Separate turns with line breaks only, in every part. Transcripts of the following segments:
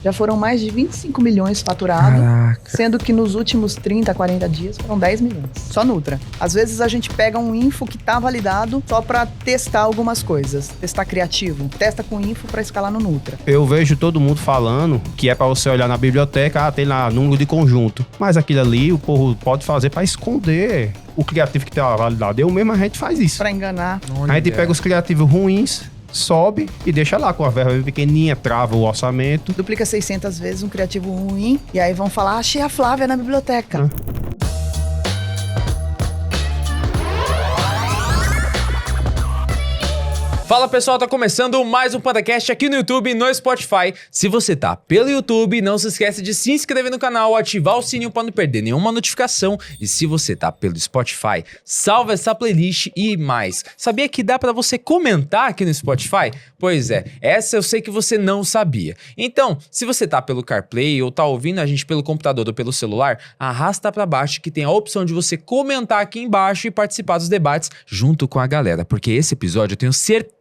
Já foram mais de 25 milhões faturados, sendo que nos últimos 30, 40 dias foram 10 milhões. Só Nutra. Às vezes a gente pega um info que tá validado só pra testar algumas coisas. Testar criativo. Testa com info pra escalar no Nutra.
Eu vejo todo mundo falando que é pra você olhar na biblioteca, tem lá número de conjunto. Mas aquilo ali o povo pode fazer pra esconder o criativo que tá validado. Eu mesmo a gente faz isso.
Pra enganar.
A gente pega os criativos ruins, sobe e deixa lá com a verba pequenininha, trava o orçamento.
Duplica 600 vezes um criativo ruim e aí vão falar, achei a Flávia na biblioteca.
Fala pessoal, tá começando mais um podcast aqui no YouTube e no Spotify. Se você tá pelo YouTube, não se esquece de se inscrever no canal, ativar o sininho pra não perder nenhuma notificação. E se você tá pelo Spotify, salva essa playlist e mais. Sabia que dá pra você comentar aqui no Spotify? Pois é, essa eu sei que você não sabia. Então, se você tá pelo CarPlay ou tá ouvindo a gente pelo computador ou pelo celular, arrasta pra baixo que tem a opção de você comentar aqui embaixo e participar dos debates junto com a galera. Porque esse episódio eu tenho certeza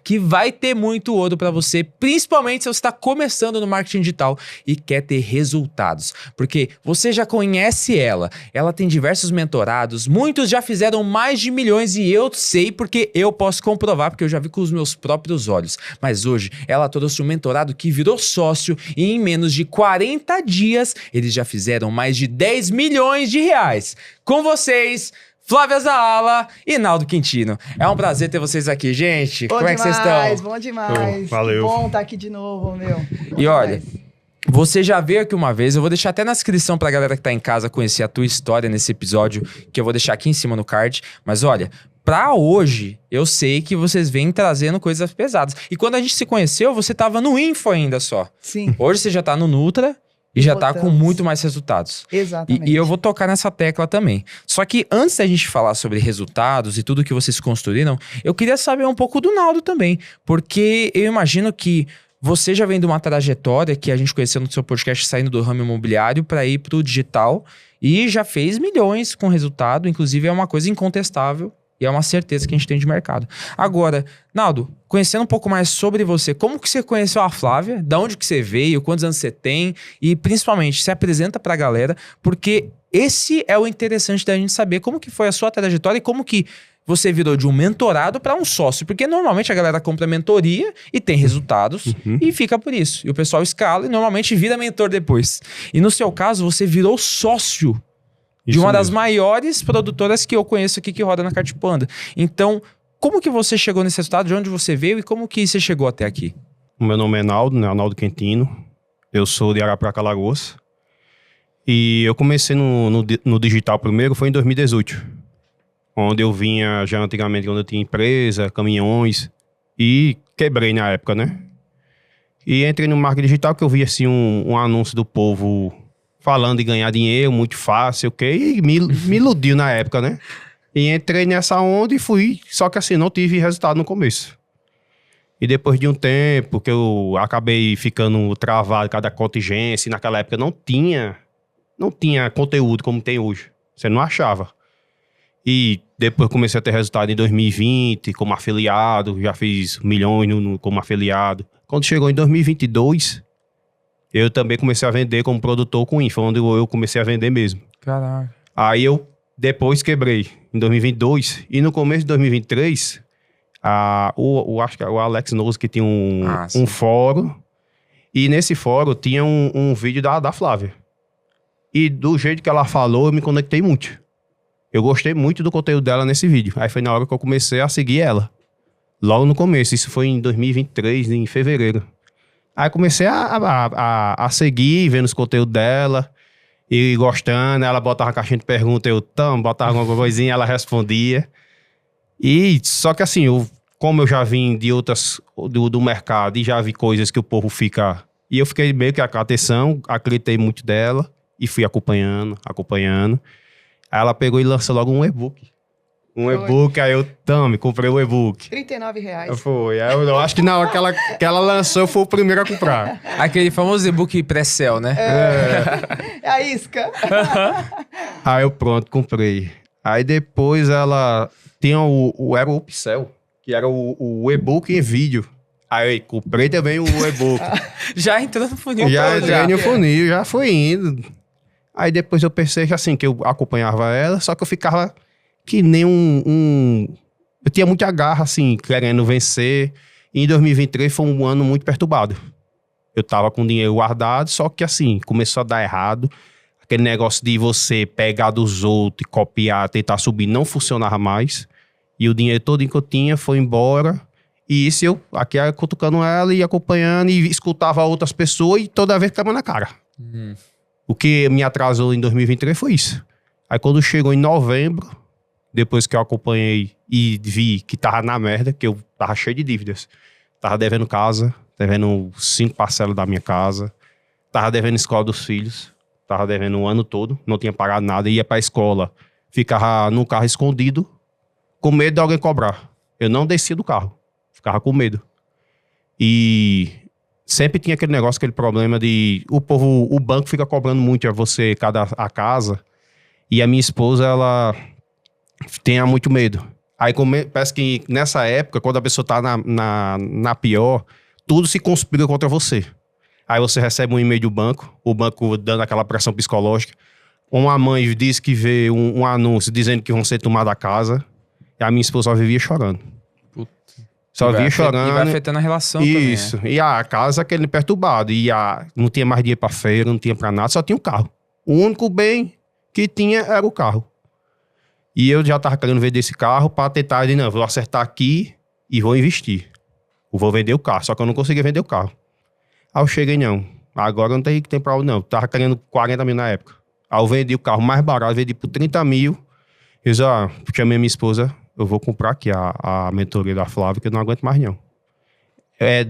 que vai ter muito ouro para você, principalmente se você está começando no marketing digital e quer ter resultados, porque você já conhece ela tem diversos mentorados, muitos já fizeram mais de milhões e eu sei porque eu posso comprovar, porque eu já vi com os meus próprios olhos, mas hoje ela trouxe um mentorado que virou sócio e em menos de 40 dias eles já fizeram mais de 10 milhões de reais. Com vocês, Flávia Zaala e Naldo Quintino. É um prazer ter vocês aqui, gente.
Bom
Como
demais,
é que vocês estão?
bom demais.
Valeu.
Que bom estar aqui de novo, meu.
E olha, você já veio aqui uma vez, eu vou deixar até na descrição pra galera que tá em casa conhecer a tua história nesse episódio, que eu vou deixar aqui em cima no card. Mas olha, pra hoje, eu sei que vocês vêm trazendo coisas pesadas. E quando a gente se conheceu, você tava no Info ainda só.
Sim.
Hoje você já tá no Nutra. E já tá com muito mais resultados.
Exatamente.
E eu vou tocar nessa tecla também. Só que antes da gente falar sobre resultados e tudo que vocês construíram, eu queria saber um pouco do Naldo também. Porque eu imagino que você já vem de uma trajetória que a gente conheceu no seu podcast saindo do ramo imobiliário para ir pro digital. E já fez milhões com resultado. Inclusive é uma coisa incontestável. E é uma certeza que a gente tem de mercado. Agora, Naldo, conhecendo um pouco mais sobre você, como que você conheceu a Flávia? Da onde que você veio? Quantos anos você tem? E principalmente, se apresenta pra galera, porque esse é o interessante da gente saber como que foi a sua trajetória e como que você virou de um mentorado para um sócio. Porque normalmente a galera compra mentoria e tem resultados e fica por isso. E o pessoal escala e normalmente vira mentor depois. E no seu caso, você virou sócio de uma das maiores produtoras que eu conheço aqui que roda na Cartipanda. Então, como que você chegou nesse resultado? De onde você veio e como que você chegou até aqui?
O meu nome é Naldo, né? Naldo Quintino. Eu sou de Arapiraca, Alagoas. E eu comecei no digital primeiro, foi em 2018. Onde eu vinha já antigamente, quando eu tinha empresa, caminhões. E quebrei na época, né? E entrei no marketing digital, que eu vi assim um anúncio do povo falando de ganhar dinheiro, muito fácil, e me iludiu na época, né? E entrei nessa onda e fui, só que assim, não tive resultado no começo. E depois de um tempo que eu acabei ficando travado, cada contingência, e naquela época não tinha conteúdo como tem hoje. Você não achava. E depois comecei a ter resultado em 2020, como afiliado, já fiz milhões como afiliado. Quando chegou em 2022... eu também comecei a vender como produtor com Info, onde eu comecei a vender mesmo.
Caraca.
Aí eu depois quebrei em 2022 e no começo de 2023, acho que o Alex Knows que tinha um fórum e nesse fórum tinha um vídeo da Flávia. E do jeito que ela falou, eu me conectei muito. Eu gostei muito do conteúdo dela nesse vídeo. Aí foi na hora que eu comecei a seguir ela. Logo no começo, isso foi em 2023, em fevereiro. Aí comecei a seguir, vendo os conteúdos dela e gostando. Ela botava uma caixinha de pergunta, botava alguma coisinha, ela respondia. E só que assim, como eu já vim de outras do mercado e já vi coisas que o povo fica... E eu fiquei meio que com atenção, acreditei muito dela e fui acompanhando. Aí ela pegou e lançou logo um e-book. E-book, aí eu comprei o e-book.
R$39.
Foi, eu acho que na hora que ela lançou, eu fui o primeiro a comprar.
Aquele famoso e-book pré-sell, né?
É a isca.
Aí eu pronto, comprei. Aí depois ela tinha era o Upsell, que era o e-book em vídeo. Aí comprei também o e-book.
Já entrou no funil
Já
todo,
entrei no funil, já foi indo. Aí depois eu pensei assim, que eu acompanhava ela, só que eu ficava que nem Eu tinha muita garra, assim, querendo vencer. E em 2023 foi um ano muito perturbado. Eu tava com dinheiro guardado, só que assim, começou a dar errado. Aquele negócio de você pegar dos outros e copiar, tentar subir, não funcionava mais. E o dinheiro todo que eu tinha foi embora. E isso eu aqui cutucando ela e acompanhando e escutava outras pessoas e toda vez ficava na cara. O que me atrasou em 2023 foi isso. Aí quando chegou em novembro, depois que eu acompanhei e vi que tava na merda, que eu tava cheio de dívidas. Tava devendo casa, devendo 5 parcelas da minha casa. Tava devendo escola dos filhos. Tava devendo o ano todo, não tinha pagado nada. Ia pra escola, ficava no carro escondido, com medo de alguém cobrar. Eu não descia do carro, ficava com medo. E sempre tinha aquele negócio, aquele problema de... O banco fica cobrando muito a você, a casa. E a minha esposa, ela tinha muito medo. Aí parece que nessa época, quando a pessoa tá na pior, tudo se conspira contra você. Aí você recebe um e-mail do banco, o banco dando aquela pressão psicológica. Uma mãe diz que vê um anúncio dizendo que vão ser tomados a casa. E a minha esposa só vivia chorando. Só via chorando.
E vai afetando a relação
isso.
também.
E a casa, aquele perturbado. E não tinha mais dinheiro pra feira, não tinha pra nada, só tinha um carro. O único bem que tinha era o carro. E eu já tava querendo vender esse carro pra tentar dizer, não, vou acertar aqui e vou investir. Eu vou vender o carro, só que eu não conseguia vender o carro. Aí eu cheguei, não, agora não tem tempo pra não. Eu tava querendo 40 mil na época. Aí eu vendi o carro mais barato, vendi por 30 mil. Eu disse, chamei minha esposa, eu vou comprar aqui a mentoria da Flávia, que eu não aguento mais não.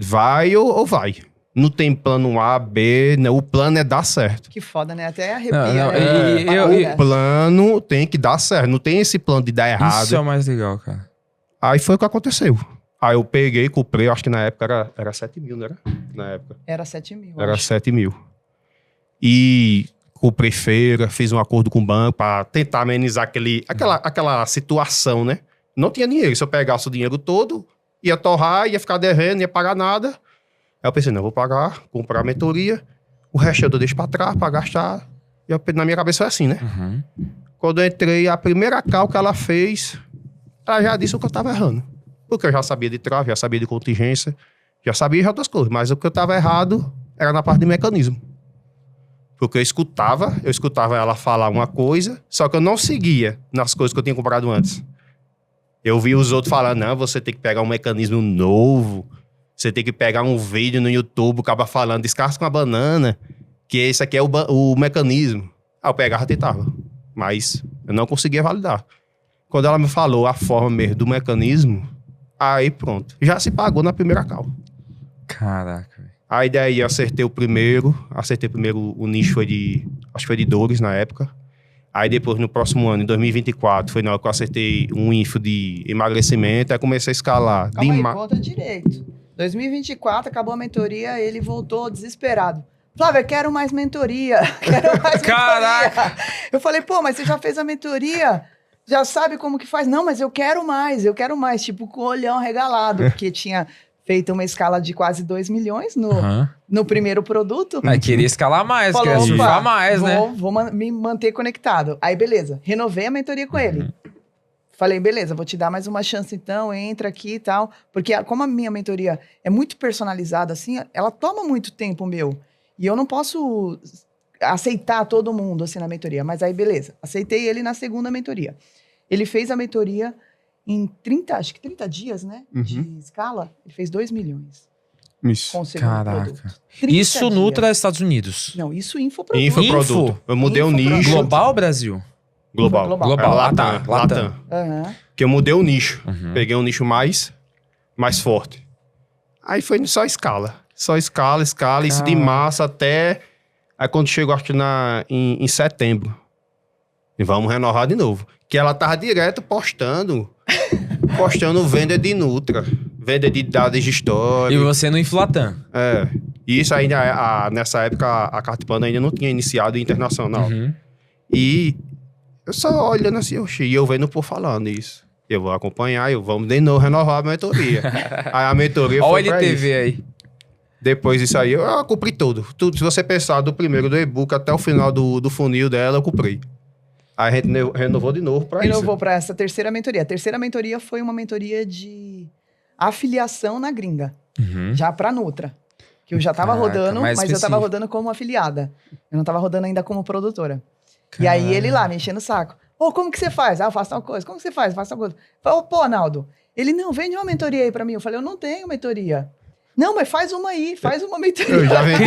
Vai ou vai. Não tem plano A, B, não. O plano é dar certo.
Que foda, né? Até arrepia,
Não,
né?
O plano tem que dar certo. Não tem esse plano de dar errado.
Isso é o mais legal, cara.
Aí foi o que aconteceu. Aí eu peguei, comprei, acho que na época era 7 mil, não era? Na época.
Era 7 mil.
Era
acho.
7 mil. E comprei feira, fiz um acordo com o banco para tentar amenizar aquela situação, né? Não tinha dinheiro. Se eu pegasse o dinheiro todo, ia torrar, ia ficar devendo, não ia pagar nada. Aí eu pensei, não, eu vou pagar, comprar a mentoria, o resto eu deixo pra trás, pra gastar. E na minha cabeça foi assim, né?
Uhum.
Quando eu entrei, a primeira cal que ela fez, ela já disse o que eu tava errando. Porque eu já sabia de trave, já sabia de contingência, já sabia de outras coisas. Mas o que eu tava errado era na parte de mecanismo. Porque eu escutava ela falar uma coisa, só que eu não seguia nas coisas que eu tinha comprado antes. Eu vi os outros falando, não, você tem que pegar um mecanismo novo, você tem que pegar um vídeo no YouTube, acaba falando, descasca uma banana, que esse aqui é o mecanismo. Aí eu pegava e tentava, mas eu não conseguia validar. Quando ela me falou a forma mesmo do mecanismo, aí pronto, já se pagou na primeira cal.
Caraca.
Aí daí eu acertei primeiro o nicho foi acho que foi de dores na época. Aí depois, no próximo ano, em 2024, foi na hora que eu acertei um info de emagrecimento, aí comecei a escalar.
Calma aí, conta direito. 2024, acabou a mentoria, ele voltou desesperado. Flávia, quero mais mentoria, quero mais
Caraca!
mentoria. Eu falei, pô, mas você já fez a mentoria? Já sabe como que faz? Não, mas eu quero mais, tipo, com o olhão regalado, porque tinha feito uma escala de quase 2 milhões no primeiro produto.
Aí queria escalar mais,
Falou,
queria surfar
opa,
mais, né?
Vou me manter conectado. Aí, beleza, renovei a mentoria com ele. Falei, beleza, vou te dar mais uma chance então, entra aqui e tal. Porque como a minha mentoria é muito personalizada, assim, ela toma muito tempo meu. E eu não posso aceitar todo mundo, assim, na mentoria. Mas aí, beleza, aceitei ele na segunda mentoria. Ele fez a mentoria em 30 dias, né? De escala, ele fez 2 milhões.
Isso.
Com o segundo
Caraca.
produto.
Isso
30
Nutra
dias.
Estados Unidos.
Não, isso infoproduto.
Infoproduto. Eu mudei o nicho.
Global ou Brasil?
Global.
Latam.
Aham.
Que eu mudei o nicho. Peguei um nicho mais forte. Aí foi só escala. Só escala. Isso de março até... Aí quando chegou, acho que em setembro. E vamos renovar de novo. Que ela tava direto postando venda de Nutra. Venda de dados de história.
E você no Inflatan.
E isso ainda, nessa época, a Cartipanda ainda não tinha iniciado internacional. E eu só olhando assim, e eu vendo por falando isso. Eu vou acompanhar, vamos de novo renovar a mentoria. Aí a mentoria
Olha
foi
o
pra
LTV
isso.
aí.
Depois disso aí, eu cumpri tudo. Se você pensar do primeiro do e-book até o final do funil dela, eu cumpri. Aí a gente renovou de novo pra isso.
Renovou para essa terceira mentoria. A terceira mentoria foi uma mentoria de afiliação na gringa, já para Nutra. Que eu já estava rodando,
mais
mas eu estava
específico.
rodando como afiliada. Eu não estava rodando ainda como produtora. E aí ele lá, me enchendo o saco. Ô, como que você faz? Ah, eu faço tal coisa. Como que você faz? Eu faço tal coisa. Falei, pô, Naldo, ele não, vende uma mentoria aí pra mim. Eu falei, eu não tenho mentoria. Não, mas faz uma aí, faz uma mentoria.
Eu já vendi.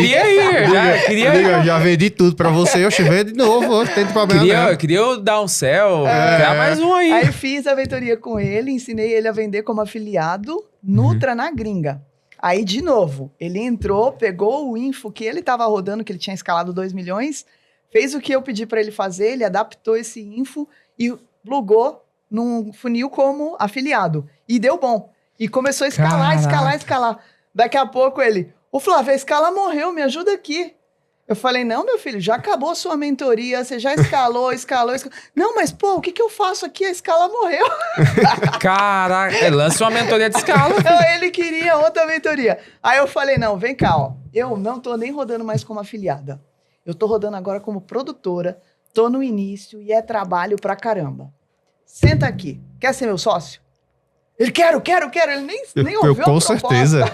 Queria
Eu já vendi tudo pra você, eu te vendo de novo, não tem problema não.
Queria o Downsell, criar mais um aí.
Aí fiz a mentoria com ele, ensinei ele a vender como afiliado Nutra na gringa. Aí, de novo, ele entrou, pegou o info que ele estava rodando, que ele tinha escalado 2 milhões, fez o que eu pedi para ele fazer, ele adaptou esse info e plugou num funil como afiliado. E deu bom. E começou a escalar. Daqui a pouco ele, ô Flávio, a escala morreu, me ajuda aqui. Eu falei, não, meu filho, já acabou sua mentoria, você já escalou. Não, mas pô, o que eu faço aqui? A escala morreu.
Caraca, lança uma mentoria de escala.
Então, ele queria outra mentoria. Aí eu falei, não, vem cá, ó. Eu não tô nem rodando mais como afiliada. Eu tô rodando agora como produtora, tô no início e é trabalho pra caramba. Senta aqui, quer ser meu sócio? Ele, quero. Ele nem ouviu a proposta.
Com certeza.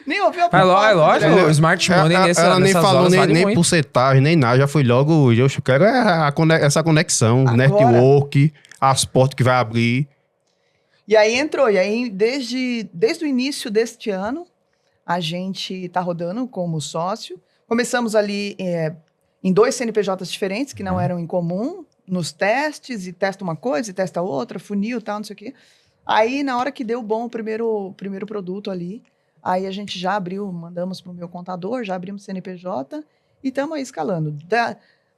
Nem ouviu a proposta.
É lógico, o Smart Money
Ela nem falou
vale
nem
muito.
porcentagem, nem nada. Já foi logo, eu quero essa conexão,
Agora.
network, as portas que vai abrir.
E aí entrou. E aí, desde o início deste ano, a gente tá rodando como sócio. Começamos ali em 2 CNPJs diferentes, que não eram em comum, nos testes, e testa uma coisa, e testa outra, funil e tal, não sei o quê. Aí, na hora que deu bom o primeiro produto ali, aí a gente já abriu, mandamos para o meu contador, já abrimos CNPJ e estamos aí escalando.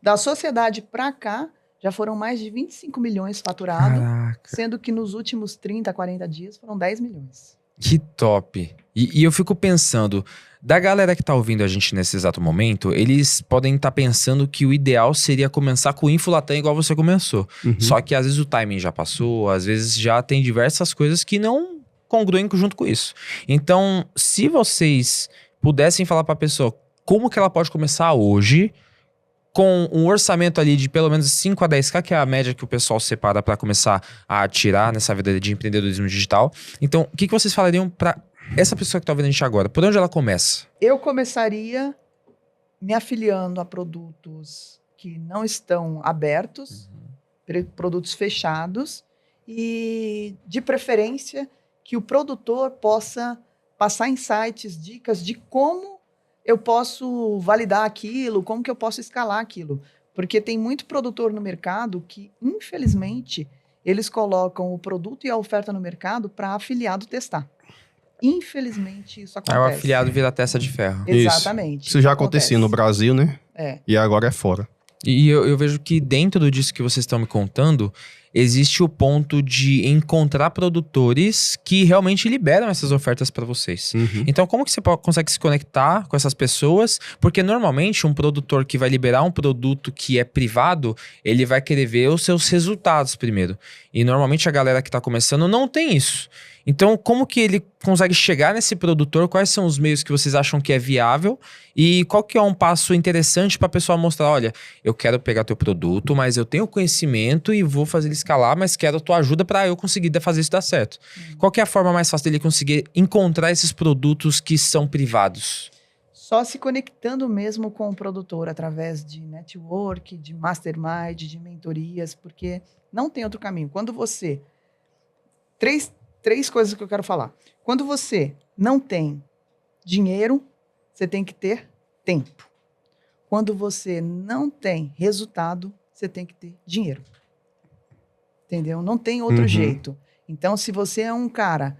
Da sociedade para cá, já foram mais de 25 milhões faturados, sendo que nos últimos 30, 40 dias foram 10 milhões.
Que top. E eu fico pensando, da galera que tá ouvindo a gente nesse exato momento, eles podem estar pensando que o ideal seria começar com o Infolatam igual você começou. Só que às vezes o timing já passou, às vezes já tem diversas coisas que não congruem junto com isso. Então, se vocês pudessem falar pra pessoa como que ela pode começar hoje, com um orçamento ali de pelo menos 5 a 10k, que é a média que o pessoal separa para começar a atirar nessa vida de empreendedorismo digital. Então, o que vocês falariam para essa pessoa que tá ouvindo a gente agora? Por onde ela começa?
Eu começaria me afiliando a produtos que não estão abertos, produtos fechados, e de preferência que o produtor possa passar insights, dicas de como eu posso validar aquilo, como que eu posso escalar aquilo. Porque tem muito produtor no mercado que, infelizmente, eles colocam o produto e a oferta no mercado para afiliado testar. Infelizmente, isso acontece.
Aí o afiliado vira testa de ferro.
Exatamente.
Isso já acontecia no Brasil, né? E agora é fora.
E eu vejo que dentro disso que vocês estão me contando, existe o ponto de encontrar produtores que realmente liberam essas ofertas para vocês. Então, como que você consegue se conectar com essas pessoas? Porque normalmente um produtor que vai liberar um produto que é privado, ele vai querer ver os seus resultados primeiro. E normalmente a galera que está começando não tem isso. Então, como que ele consegue chegar nesse produtor? Quais são os meios que vocês acham que é viável? E qual que é um passo interessante para a pessoa mostrar, olha, eu quero pegar teu produto, mas eu tenho conhecimento e vou fazer ele escalar, mas quero a tua ajuda para eu conseguir fazer isso dar certo. Qual que é a forma mais fácil dele conseguir encontrar esses produtos que são privados?
Só se conectando mesmo com o produtor através de network, de mastermind, de mentorias, porque não tem outro caminho. Quando você... Três coisas que eu quero falar. Quando você não tem dinheiro, você tem que ter tempo. Quando você não tem resultado, você tem que ter dinheiro. Entendeu? Não tem outro jeito. Então, se você é um cara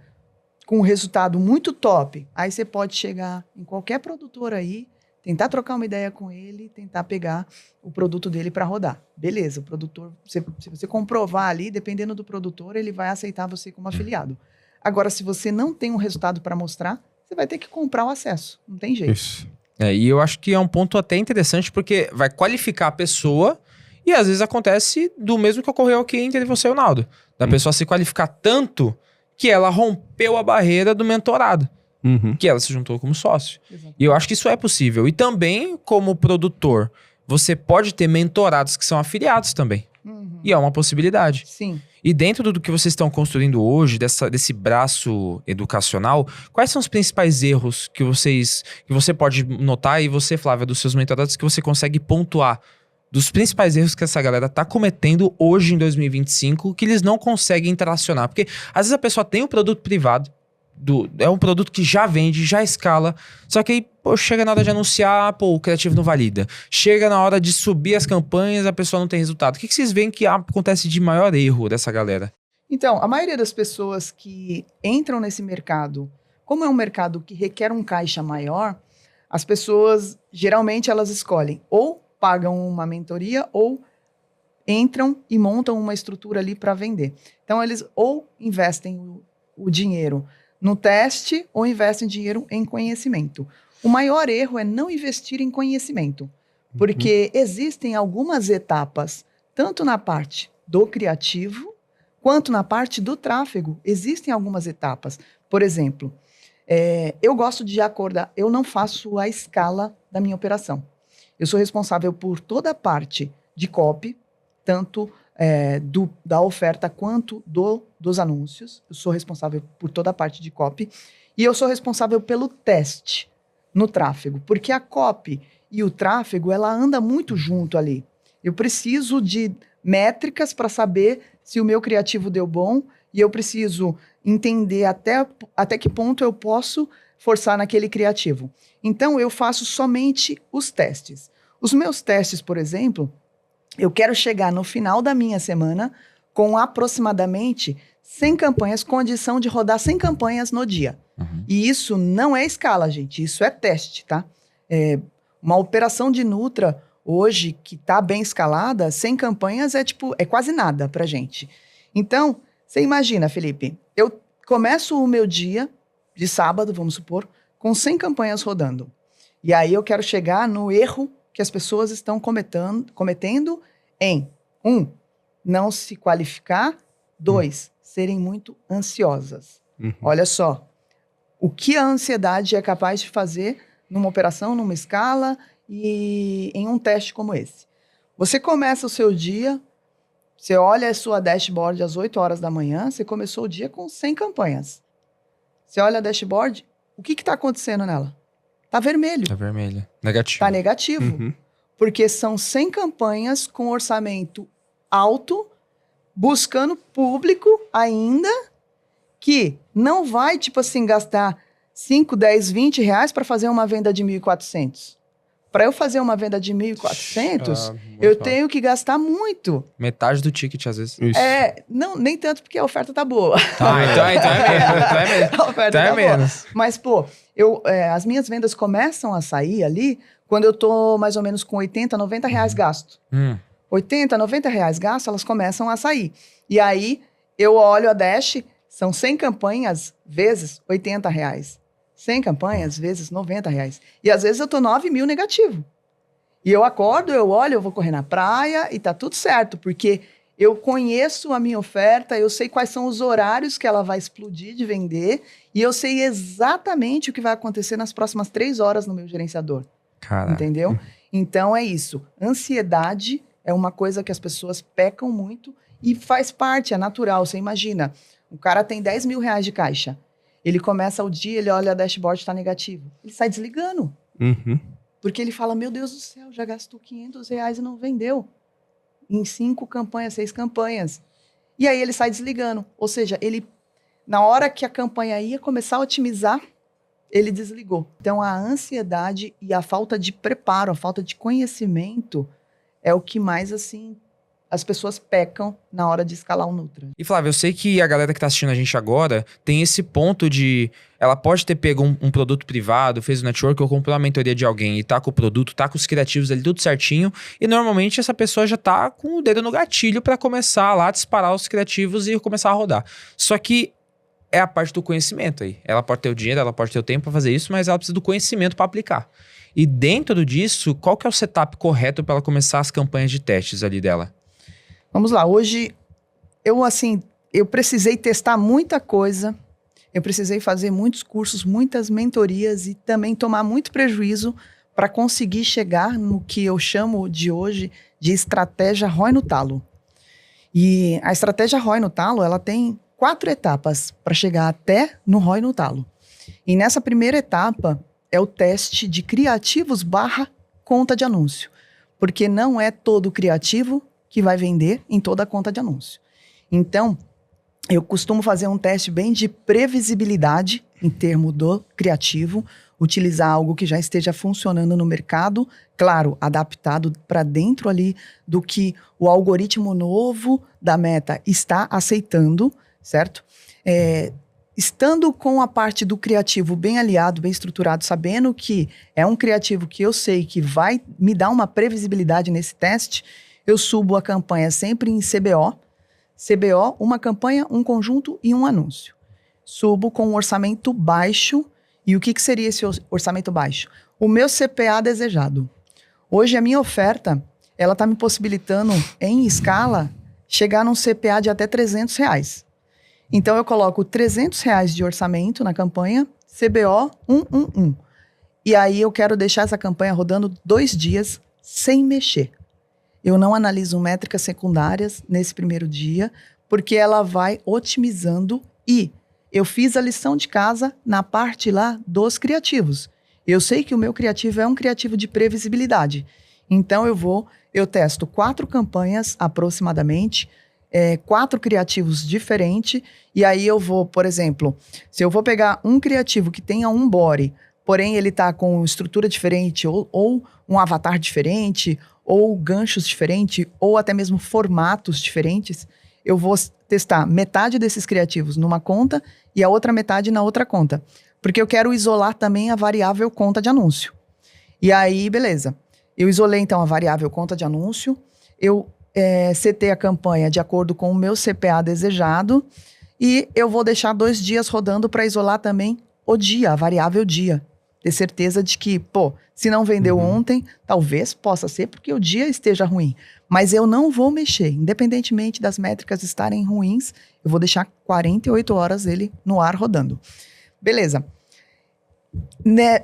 com um resultado muito top, aí você pode chegar em qualquer produtor aí, tentar trocar uma ideia com ele, tentar pegar o produto dele para rodar. Beleza, o produtor, se você comprovar ali, dependendo do produtor, ele vai aceitar você como afiliado. Agora, se você não tem um resultado para mostrar, você vai ter que comprar o acesso. Não tem jeito.
Isso.
E eu acho que é um ponto até interessante, porque vai qualificar a pessoa e às vezes acontece do mesmo que ocorreu aqui entre você e o Naldo. Da pessoa se qualificar tanto que ela rompeu a barreira do mentorado. Que ela se juntou como sócio.
Exato.
E eu acho que isso é possível. E também, como produtor, você pode ter mentorados que são afiliados também. E é uma possibilidade.
Sim.
E dentro do que vocês estão construindo hoje, desse braço educacional, quais são os principais erros que você pode notar, e você, Flávia, dos seus mentorados, que você consegue pontuar dos principais erros que essa galera tá cometendo hoje em 2025, que eles não conseguem tracionar? Porque às vezes a pessoa tem um produto privado, é um produto que já vende, já escala, só que aí, pô, chega na hora de anunciar, pô, o criativo não valida. Chega na hora de subir as campanhas, a pessoa não tem resultado. O que vocês veem que acontece de maior erro dessa galera?
Então, a maioria das pessoas que entram nesse mercado, como é um mercado que requer um caixa maior, as pessoas, geralmente, elas escolhem ou pagam uma mentoria ou entram e montam uma estrutura ali para vender. Então, eles ou investem o dinheiro no teste ou investem dinheiro em conhecimento. O maior erro é não investir em conhecimento, porque existem algumas etapas, tanto na parte do criativo, quanto na parte do tráfego. Existem algumas etapas. Por exemplo, eu gosto de acordar, eu não faço a escala da minha operação. Eu sou responsável por toda a parte de copy, tanto da oferta quanto dos anúncios. Eu sou responsável por toda a parte de copy. E eu sou responsável pelo teste no tráfego, porque a copy e o tráfego, ela anda muito junto ali. Eu preciso de métricas para saber se o meu criativo deu bom, e eu preciso entender até que ponto eu posso forçar naquele criativo. Então, eu faço somente os testes. Os meus testes, por exemplo, eu quero chegar no final da minha semana com aproximadamente 100 campanhas, condição de rodar 100 campanhas no dia. E isso não é escala, gente. Isso é teste, tá? Uma operação de Nutra, hoje, que está bem escalada, 100 campanhas é quase nada pra gente. Então, você imagina, Felipe, eu começo o meu dia de sábado, vamos supor, com 100 campanhas rodando. E aí eu quero chegar no erro que as pessoas estão cometendo em 1, não se qualificar, 2, serem muito ansiosas. Olha só, o que a ansiedade é capaz de fazer numa operação, numa escala e em um teste como esse. Você começa o seu dia, você olha a sua dashboard às 8 horas da manhã, você começou o dia com 100 campanhas. Você olha a dashboard, o que está acontecendo nela? Tá vermelho.
Tá vermelho. Negativo.
Tá negativo. Porque são 100 campanhas com orçamento alto, buscando público ainda, que não vai, tipo assim, gastar 5, 10, 20 reais para fazer uma venda de 1.400. Para eu fazer uma venda de 1.400, eu tenho que gastar muito.
Metade do ticket, às vezes.
Isso.
Não, nem tanto, porque a oferta tá boa.
Tá, então é menos.
A oferta tá boa. Mas, pô, as minhas vendas começam a sair ali quando eu tô mais ou menos com 80, 90 reais gasto. 80, 90 reais gasto, elas começam a sair. E aí, eu olho a Dash, são 100 campanhas vezes 80 reais. 100 campanhas vezes 90 reais. E às vezes eu tô 9 mil negativo. E eu acordo, eu olho, eu vou correr na praia e tá tudo certo, porque eu conheço a minha oferta, eu sei quais são os horários que ela vai explodir de vender, e eu sei exatamente o que vai acontecer nas próximas 3 horas no meu gerenciador.
Caraca.
Entendeu? Então é isso. Ansiedade é uma coisa que as pessoas pecam muito e faz parte, é natural. Você imagina, o cara tem 10 mil reais de caixa. Ele começa o dia, ele olha a dashboard, está negativo. Ele sai desligando. Porque ele fala, meu Deus do céu, já gastou 500 reais e não vendeu. Em 5 campanhas, 6 campanhas. E aí ele sai desligando. Ou seja, ele, na hora que a campanha ia começar a otimizar, ele desligou. Então a ansiedade e a falta de preparo, a falta de conhecimento é o que mais, assim, as pessoas pecam na hora de escalar o Nutra.
E Flávio, eu sei que a galera que tá assistindo a gente agora tem esse ponto de... Ela pode ter pego um produto privado, fez o network ou comprou uma mentoria de alguém e tá com o produto, tá com os criativos ali tudo certinho. E normalmente essa pessoa já tá com o dedo no gatilho para começar lá a disparar os criativos e começar a rodar. Só que é a parte do conhecimento aí. Ela pode ter o dinheiro, ela pode ter o tempo para fazer isso, mas ela precisa do conhecimento para aplicar. E dentro disso, qual que é o setup correto para ela começar as campanhas de testes ali dela?
Vamos lá, hoje eu, assim, eu precisei testar muita coisa, eu precisei fazer muitos cursos, muitas mentorias e também tomar muito prejuízo para conseguir chegar no que eu chamo de hoje de estratégia ROI no talo. E a estratégia ROI no talo, ela tem 4 etapas para chegar até no ROI no talo. E nessa primeira etapa é o teste de criativos / conta de anúncio. Porque não é todo criativo que vai vender em toda a conta de anúncio. Então, eu costumo fazer um teste bem de previsibilidade em termo do criativo, utilizar algo que já esteja funcionando no mercado, claro, adaptado para dentro ali do que o algoritmo novo da Meta está aceitando, certo? Estando com a parte do criativo bem aliado, bem estruturado, sabendo que é um criativo que eu sei que vai me dar uma previsibilidade nesse teste, eu subo a campanha sempre em CBO. CBO, uma campanha, um conjunto e um anúncio. Subo com um orçamento baixo. E o que seria esse orçamento baixo? O meu CPA desejado. Hoje a minha oferta, ela está me possibilitando, em escala, chegar num CPA de até R$300. Então eu coloco R$300 de orçamento na campanha, CBO 111. E aí eu quero deixar essa campanha rodando 2 dias sem mexer. Eu não analiso métricas secundárias nesse primeiro dia, porque ela vai otimizando e eu fiz a lição de casa na parte lá dos criativos. Eu sei que o meu criativo é um criativo de previsibilidade. Então eu testo 4 campanhas aproximadamente, 4 criativos diferentes, e aí eu vou, por exemplo, se eu vou pegar um criativo que tenha um body, porém ele está com estrutura diferente, ou um avatar diferente, ou ganchos diferentes, ou até mesmo formatos diferentes, eu vou testar metade desses criativos numa conta e a outra metade na outra conta. Porque eu quero isolar também a variável conta de anúncio. E aí, beleza. Eu isolei, então, a variável conta de anúncio. Eu setei a campanha de acordo com o meu CPA desejado. E eu vou deixar 2 dias rodando para isolar também o dia, a variável dia. Ter certeza de que, se não vendeu ontem, talvez possa ser porque o dia esteja ruim. Mas eu não vou mexer. Independentemente das métricas estarem ruins, eu vou deixar 48 horas ele no ar rodando. Beleza.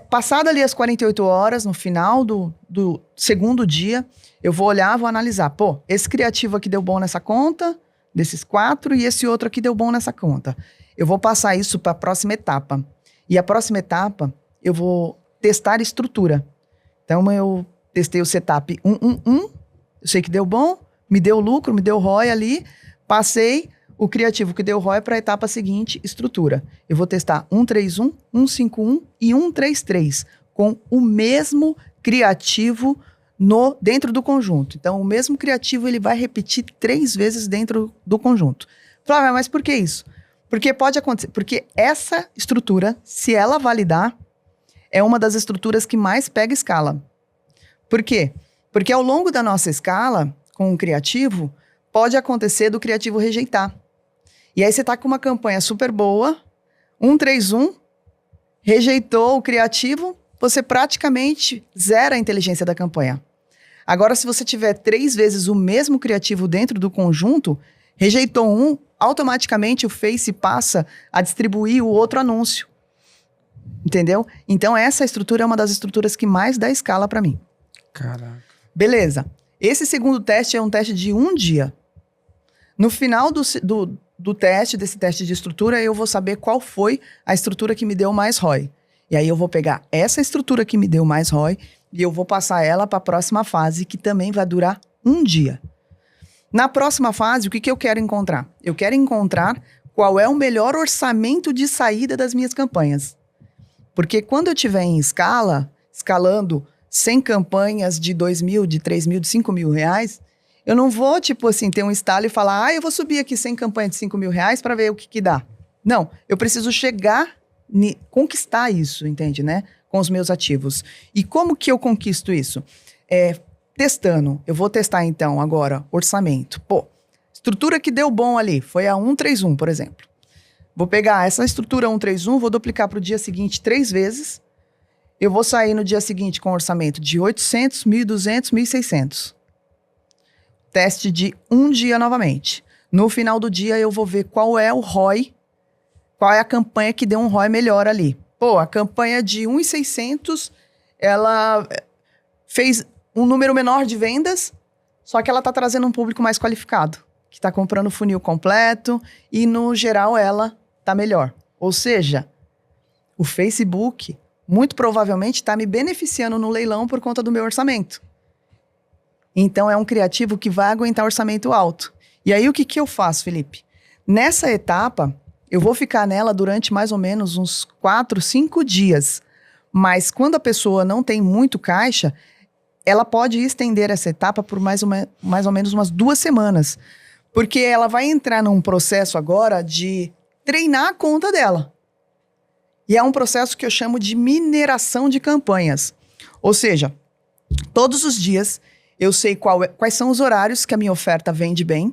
Passado ali as 48 horas, no final do segundo dia, eu vou olhar, vou analisar. Esse criativo aqui deu bom nessa conta, desses 4, e esse outro aqui deu bom nessa conta. Eu vou passar isso para a próxima etapa. E a próxima etapa, eu vou testar estrutura. Então, eu testei o setup 111, eu sei que deu bom, me deu lucro, me deu ROI ali, passei o criativo que deu ROI para a etapa seguinte, estrutura. Eu vou testar 131, 151 e 133, com o mesmo criativo dentro do conjunto. Então, o mesmo criativo ele vai repetir 3 vezes dentro do conjunto. Flávia, mas por que isso? Porque pode acontecer, porque essa estrutura, se ela validar, é uma das estruturas que mais pega escala. Por quê? Porque ao longo da nossa escala, com o criativo, pode acontecer do criativo rejeitar. E aí você está com uma campanha super boa, 131, rejeitou o criativo, você praticamente zera a inteligência da campanha. Agora, se você tiver 3 vezes o mesmo criativo dentro do conjunto, rejeitou um, automaticamente o Face passa a distribuir o outro anúncio. Entendeu? Então, essa estrutura é uma das estruturas que mais dá escala para mim.
Caraca.
Beleza. Esse segundo teste é um teste de 1 dia. No final do teste, desse teste de estrutura, eu vou saber qual foi a estrutura que me deu mais ROI. E aí eu vou pegar essa estrutura que me deu mais ROI e eu vou passar ela para a próxima fase, que também vai durar 1 dia. Na próxima fase, o que eu quero encontrar? Eu quero encontrar qual é o melhor orçamento de saída das minhas campanhas. Porque quando eu estiver em escalando 100 campanhas de 2 mil, de 3 mil, de 5 mil reais, eu não vou, ter um estalo e falar, eu vou subir aqui 100 campanhas de 5 mil reais para ver o que dá. Não, eu preciso conquistar isso, entende, né? Com os meus ativos. E como que eu conquisto isso? Testando. Eu vou testar, então, agora, orçamento. Estrutura que deu bom ali, foi a 131, por exemplo. Vou pegar essa estrutura 131, vou duplicar para o dia seguinte 3 vezes. Eu vou sair no dia seguinte com orçamento de 800, 1.200, 1.600. Teste de 1 dia novamente. No final do dia, eu vou ver qual é o ROI, qual é a campanha que deu um ROI melhor ali. Pô, a campanha de 1.600, ela fez um número menor de vendas, só que ela tá trazendo um público mais qualificado, que tá comprando o funil completo e, no geral, ela tá melhor. Ou seja, o Facebook, muito provavelmente, está me beneficiando no leilão por conta do meu orçamento. Então, é um criativo que vai aguentar orçamento alto. E aí, o que eu faço, Felipe? Nessa etapa, eu vou ficar nela durante mais ou menos uns 4, 5 dias. Mas quando a pessoa não tem muito caixa, ela pode estender essa etapa por mais ou menos umas 2 semanas. Porque ela vai entrar num processo agora de treinar a conta dela. E é um processo que eu chamo de mineração de campanhas. Ou seja, todos os dias eu sei quais são os horários que a minha oferta vende bem.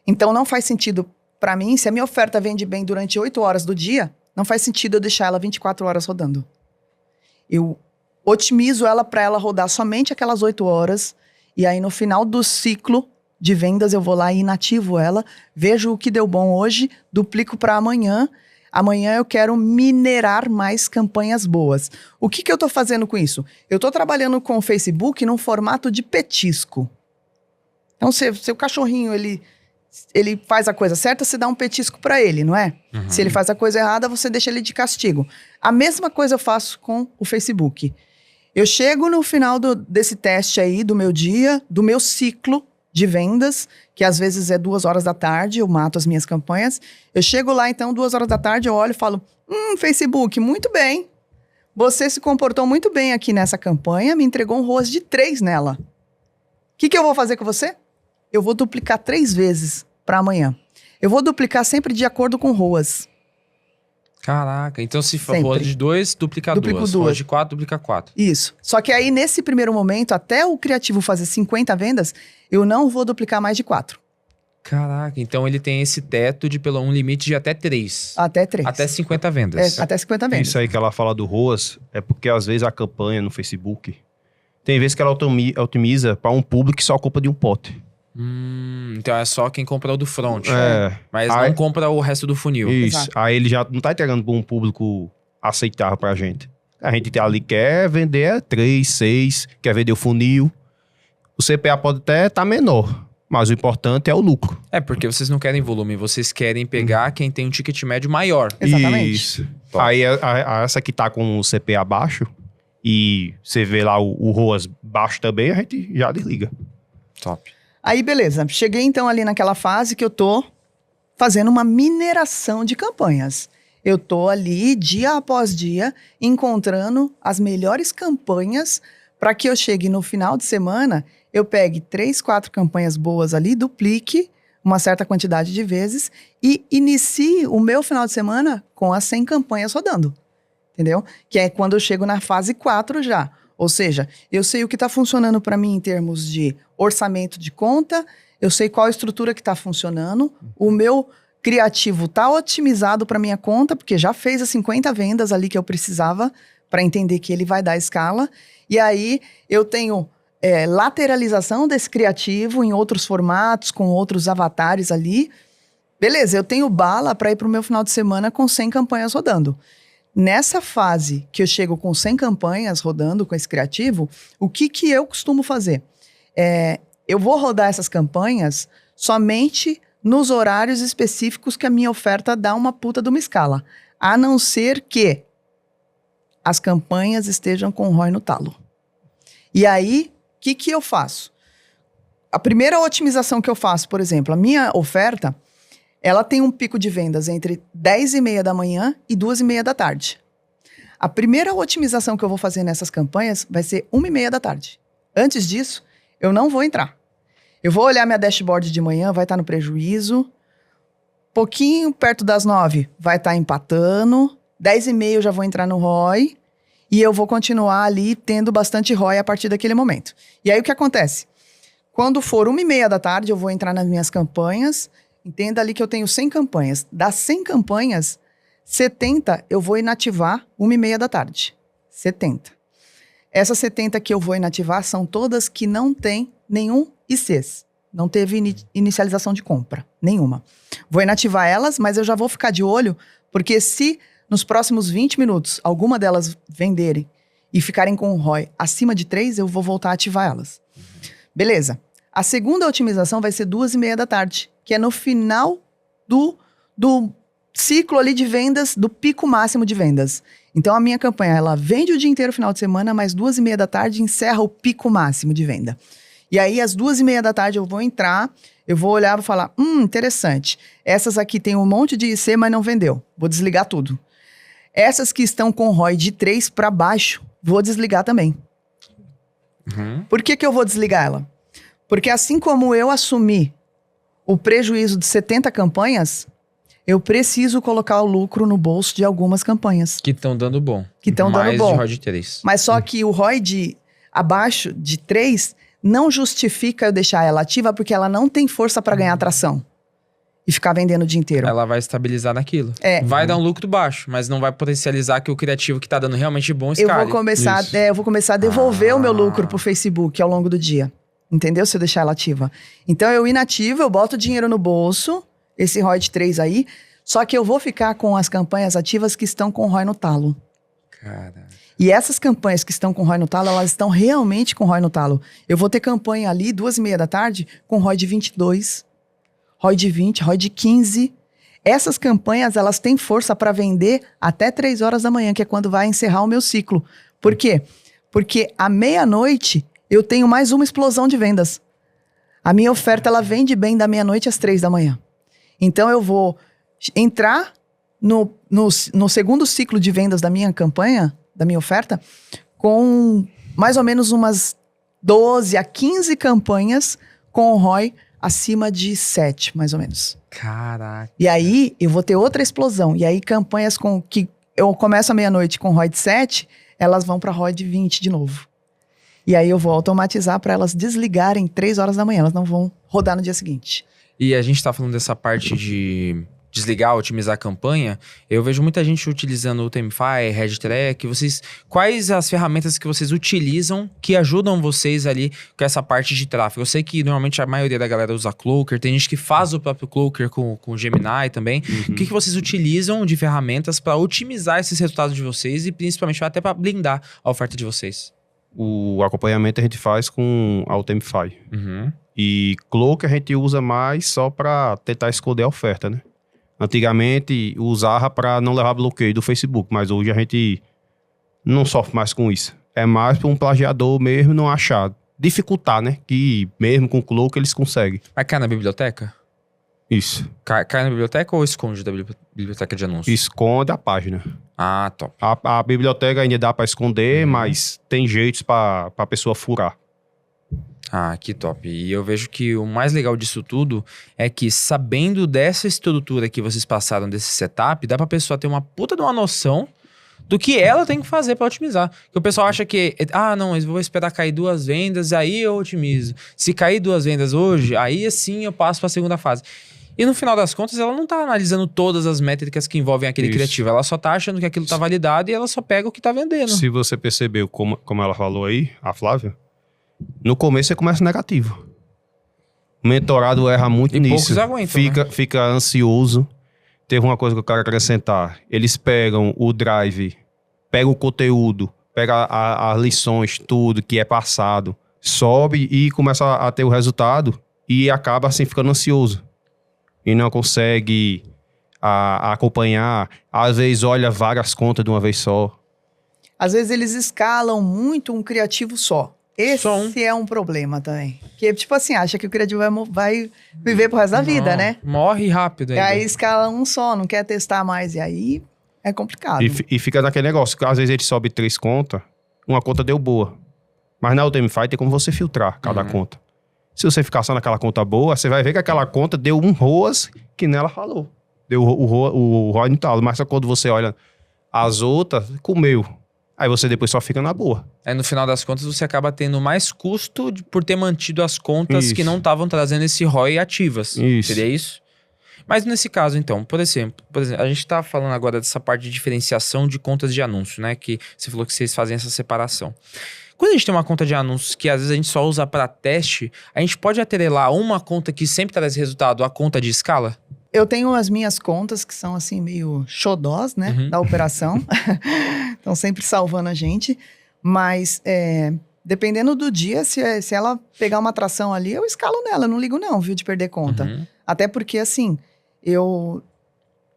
Então não faz sentido para mim, se a minha oferta vende bem durante 8 horas do dia, não faz sentido eu deixar ela 24 horas rodando. Eu otimizo ela para ela rodar somente aquelas 8 horas. E aí no final do ciclo de vendas eu vou lá e inativo ela, vejo o que deu bom hoje, duplico para amanhã. Amanhã eu quero minerar mais campanhas boas. O que eu estou fazendo com isso? Eu estou trabalhando com o Facebook num formato de petisco. Então, se o cachorrinho ele faz a coisa certa, você dá um petisco para ele, não é? Uhum. Se ele faz a coisa errada, você deixa ele de castigo. A mesma coisa eu faço com o Facebook. Eu chego no final desse teste aí, do meu dia, do meu ciclo de vendas, que às vezes é 2 horas da tarde, eu mato as minhas campanhas. Eu chego lá, então, 2 horas da tarde, eu olho e falo, Facebook, muito bem. Você se comportou muito bem aqui nessa campanha, me entregou um ROAS de 3 nela. O que eu vou fazer com você? Eu vou duplicar 3 vezes para amanhã. Eu vou duplicar sempre de acordo com ROAS.
Caraca, então se for ROAS de 2, duplica 2. ROAS de 4, duplica 4.
Isso. Só que aí, nesse primeiro momento, até o criativo fazer 50 vendas, eu não vou duplicar mais de 4.
Caraca, então ele tem esse teto de um limite de até 3.
Até 3.
Até 50 vendas.
Até 50 vendas.
Isso aí que ela fala do ROAS, é porque às vezes a campanha no Facebook, tem vezes que ela otimiza para um público que só compra de um pote.
Então é só quem compra o do front. Mas
aí,
não compra o resto do funil.
Isso.
Exato.
Aí ele já não tá entregando para um público aceitável pra gente. A gente ali quer vender 3, 6, quer vender o funil. O CPA pode até estar menor, mas o importante é o lucro.
É, porque vocês não querem volume, vocês querem pegar quem tem um ticket médio maior.
Exatamente.
Isso. Aí essa que tá com o CPA baixo e você vê lá o ROAS baixo também, a gente já desliga.
Top.
Aí, beleza. Cheguei, então, ali naquela fase que eu tô fazendo uma mineração de campanhas. Eu tô ali, dia após dia, encontrando as melhores campanhas para que eu chegue no final de semana, eu pegue 3, 4 campanhas boas ali, duplique uma certa quantidade de vezes e inicie o meu final de semana com as 100 campanhas rodando. Entendeu? Que é quando eu chego na fase 4 já. Ou seja, eu sei o que está funcionando para mim em termos de orçamento de conta, eu sei qual estrutura que está funcionando, o meu criativo está otimizado para minha conta, porque já fez as 50 vendas ali que eu precisava para entender que ele vai dar escala. E aí eu tenho lateralização desse criativo em outros formatos, com outros avatares ali. Beleza, eu tenho bala para ir para o meu final de semana com 100 campanhas rodando. Nessa fase que eu chego com 100 campanhas rodando com esse criativo, o que eu costumo fazer? Eu vou rodar essas campanhas somente nos horários específicos que a minha oferta dá uma puta de uma escala. A não ser que as campanhas estejam com ROI no talo. E aí, o que eu faço? A primeira otimização que eu faço, por exemplo, a minha oferta, ela tem um pico de vendas entre 10h30 da manhã e 2h30 da tarde. A primeira otimização que eu vou fazer nessas campanhas vai ser 1h30 da tarde. Antes disso, eu não vou entrar. Eu vou olhar minha dashboard de manhã, vai estar no prejuízo. Pouquinho perto das 9, vai estar empatando. 10h30 eu já vou entrar no ROI. E eu vou continuar ali tendo bastante ROI a partir daquele momento. E aí o que acontece? Quando for 1h30 da tarde, eu vou entrar nas minhas campanhas. Entenda ali que eu tenho 100 campanhas. Das 100 campanhas, 70 eu vou inativar 1h30 da tarde. 70. Essas 70 que eu vou inativar são todas que não têm nenhum ICs. Não teve inicialização de compra, nenhuma. Vou inativar elas, mas eu já vou ficar de olho, porque se nos próximos 20 minutos alguma delas venderem e ficarem com o ROI acima de 3, eu vou voltar a ativar elas. Beleza. A segunda otimização vai ser 2h30 da tarde, que é no final do ciclo ali de vendas, do pico máximo de vendas. Então a minha campanha, ela vende o dia inteiro final de semana, mas 2h30 da tarde encerra o pico máximo de venda. E aí, às 2h30 da tarde, eu vou entrar, eu vou olhar e vou falar, interessante, essas aqui tem um monte de IC, mas não vendeu. Vou desligar tudo. Essas que estão com ROI de 3 para baixo, vou desligar também. Por que eu vou desligar ela? Porque assim como eu assumi o prejuízo de 70 campanhas, eu preciso colocar o lucro no bolso de algumas campanhas.
Que estão dando bom.
Que estão dando bom.
Mais de ROI de 3.
Mas só que o ROI de abaixo de 3 não justifica eu deixar ela ativa porque ela não tem força para ganhar atração e ficar vendendo o dia inteiro.
Ela vai estabilizar naquilo. Vai dar um lucro baixo, mas não vai potencializar que o criativo que tá dando realmente bom escale.
Eu vou começar a devolver o meu lucro pro Facebook ao longo do dia. Entendeu? Se eu deixar ela ativa. Então eu inativo, eu boto dinheiro no bolso, esse ROI de 3 aí, só que eu vou ficar com as campanhas ativas que estão com ROI no talo.
Cara.
E essas campanhas que estão com ROI no talo, elas estão realmente com ROI no talo. Eu vou ter campanha ali, 2h30 da tarde, com ROI de 22, ROI de 20, ROI de 15. Essas campanhas, elas têm força para vender até 3 horas da manhã, que é quando vai encerrar o meu ciclo. Por quê? Porque à meia-noite, eu tenho mais uma explosão de vendas. A minha oferta, ela vende bem da meia-noite às 3 da manhã. Então, eu vou entrar no segundo ciclo de vendas da minha campanha, da minha oferta, com mais ou menos umas 12 a 15 campanhas com o ROI acima de 7, mais ou menos.
Caraca.
E aí, eu vou ter outra explosão. E aí, campanhas com que eu começo à meia-noite com ROI de 7, elas vão para ROI de 20 de novo. E aí, eu vou automatizar para elas desligarem 3 horas da manhã. Elas não vão rodar no dia seguinte.
E a gente tá falando dessa parte de desligar, otimizar a campanha. Eu vejo muita gente utilizando o Themify, RedTrack. Quais as ferramentas que vocês utilizam que ajudam vocês ali com essa parte de tráfego? Eu sei que normalmente a maioria da galera usa Cloaker, tem gente que faz o próprio Cloaker com o Gemini também. O que vocês utilizam de ferramentas para otimizar esses resultados de vocês e principalmente até para blindar a oferta de vocês?
O acompanhamento a gente faz com a Themify. E Cloaker a gente usa mais só para tentar esconder a oferta, né? Antigamente usava para não levar bloqueio do Facebook, mas hoje a gente não sofre mais com isso. É mais para um plagiador mesmo não achar. Dificultar, né? Que mesmo com o Cloaker eles conseguem.
Mas cai na biblioteca?
Isso.
Cai na biblioteca ou esconde da biblioteca de anúncios?
Esconde a página.
Ah, top.
A biblioteca ainda dá para esconder, mas tem jeitos para a pessoa furar.
Ah, que top. E eu vejo que o mais legal disso tudo é que, sabendo dessa estrutura que vocês passaram desse setup, dá pra pessoa ter uma puta de uma noção do que ela tem que fazer pra otimizar. Porque o pessoal acha que, não, eu vou esperar cair 2 vendas, aí eu otimizo. Se cair 2 vendas hoje, aí sim eu passo pra segunda fase. E no final das contas, ela não tá analisando todas as métricas que envolvem aquele criativo. Ela só tá achando que aquilo tá validado e ela só pega o que tá vendendo.
Se você percebeu, como ela falou aí, a Flávia, no começo você começa negativo. O mentorado erra muito
e
nisso.
Poucos aguentam,
fica ansioso. Teve uma coisa que eu quero acrescentar. Eles pegam o drive, pegam o conteúdo, pegam as lições, tudo que é passado, sobe e começa a ter o resultado e acaba assim ficando ansioso. E não consegue acompanhar. Às vezes olha várias contas de uma vez só.
Às vezes eles escalam muito um criativo só. Esse é um problema também. Porque, tipo assim, acha que o criativo vai viver pro resto da vida, né?
Morre rápido ainda.
E aí escala um só, não quer testar mais. E aí é complicado.
E fica naquele negócio, que às vezes ele sobe 3 contas, uma conta deu boa. Mas na Themify tem como você filtrar cada conta. Se você ficar só naquela conta boa, você vai ver que aquela conta deu um ROAS que nela falou. Deu o ROI no talo. Mas só quando você olha as outras, comeu. Aí você depois só fica na boa.
Aí no final das contas você acaba tendo mais custo por ter mantido as contas que não estavam trazendo esse ROI ativas. Seria isso? Mas nesse caso, então, por exemplo, a gente tá falando agora dessa parte de diferenciação de contas de anúncio, né? Que você falou que vocês fazem essa separação. Quando a gente tem uma conta de anúncios que às vezes a gente só usa para teste, a gente pode atrelar uma conta que sempre traz resultado à conta de escala?
Eu tenho as minhas contas que são assim meio xodós, né, da operação. Estão sempre salvando a gente. Mas dependendo do dia, se ela pegar uma atração ali, eu escalo nela. Eu não ligo não, viu, de perder conta. Até porque assim, o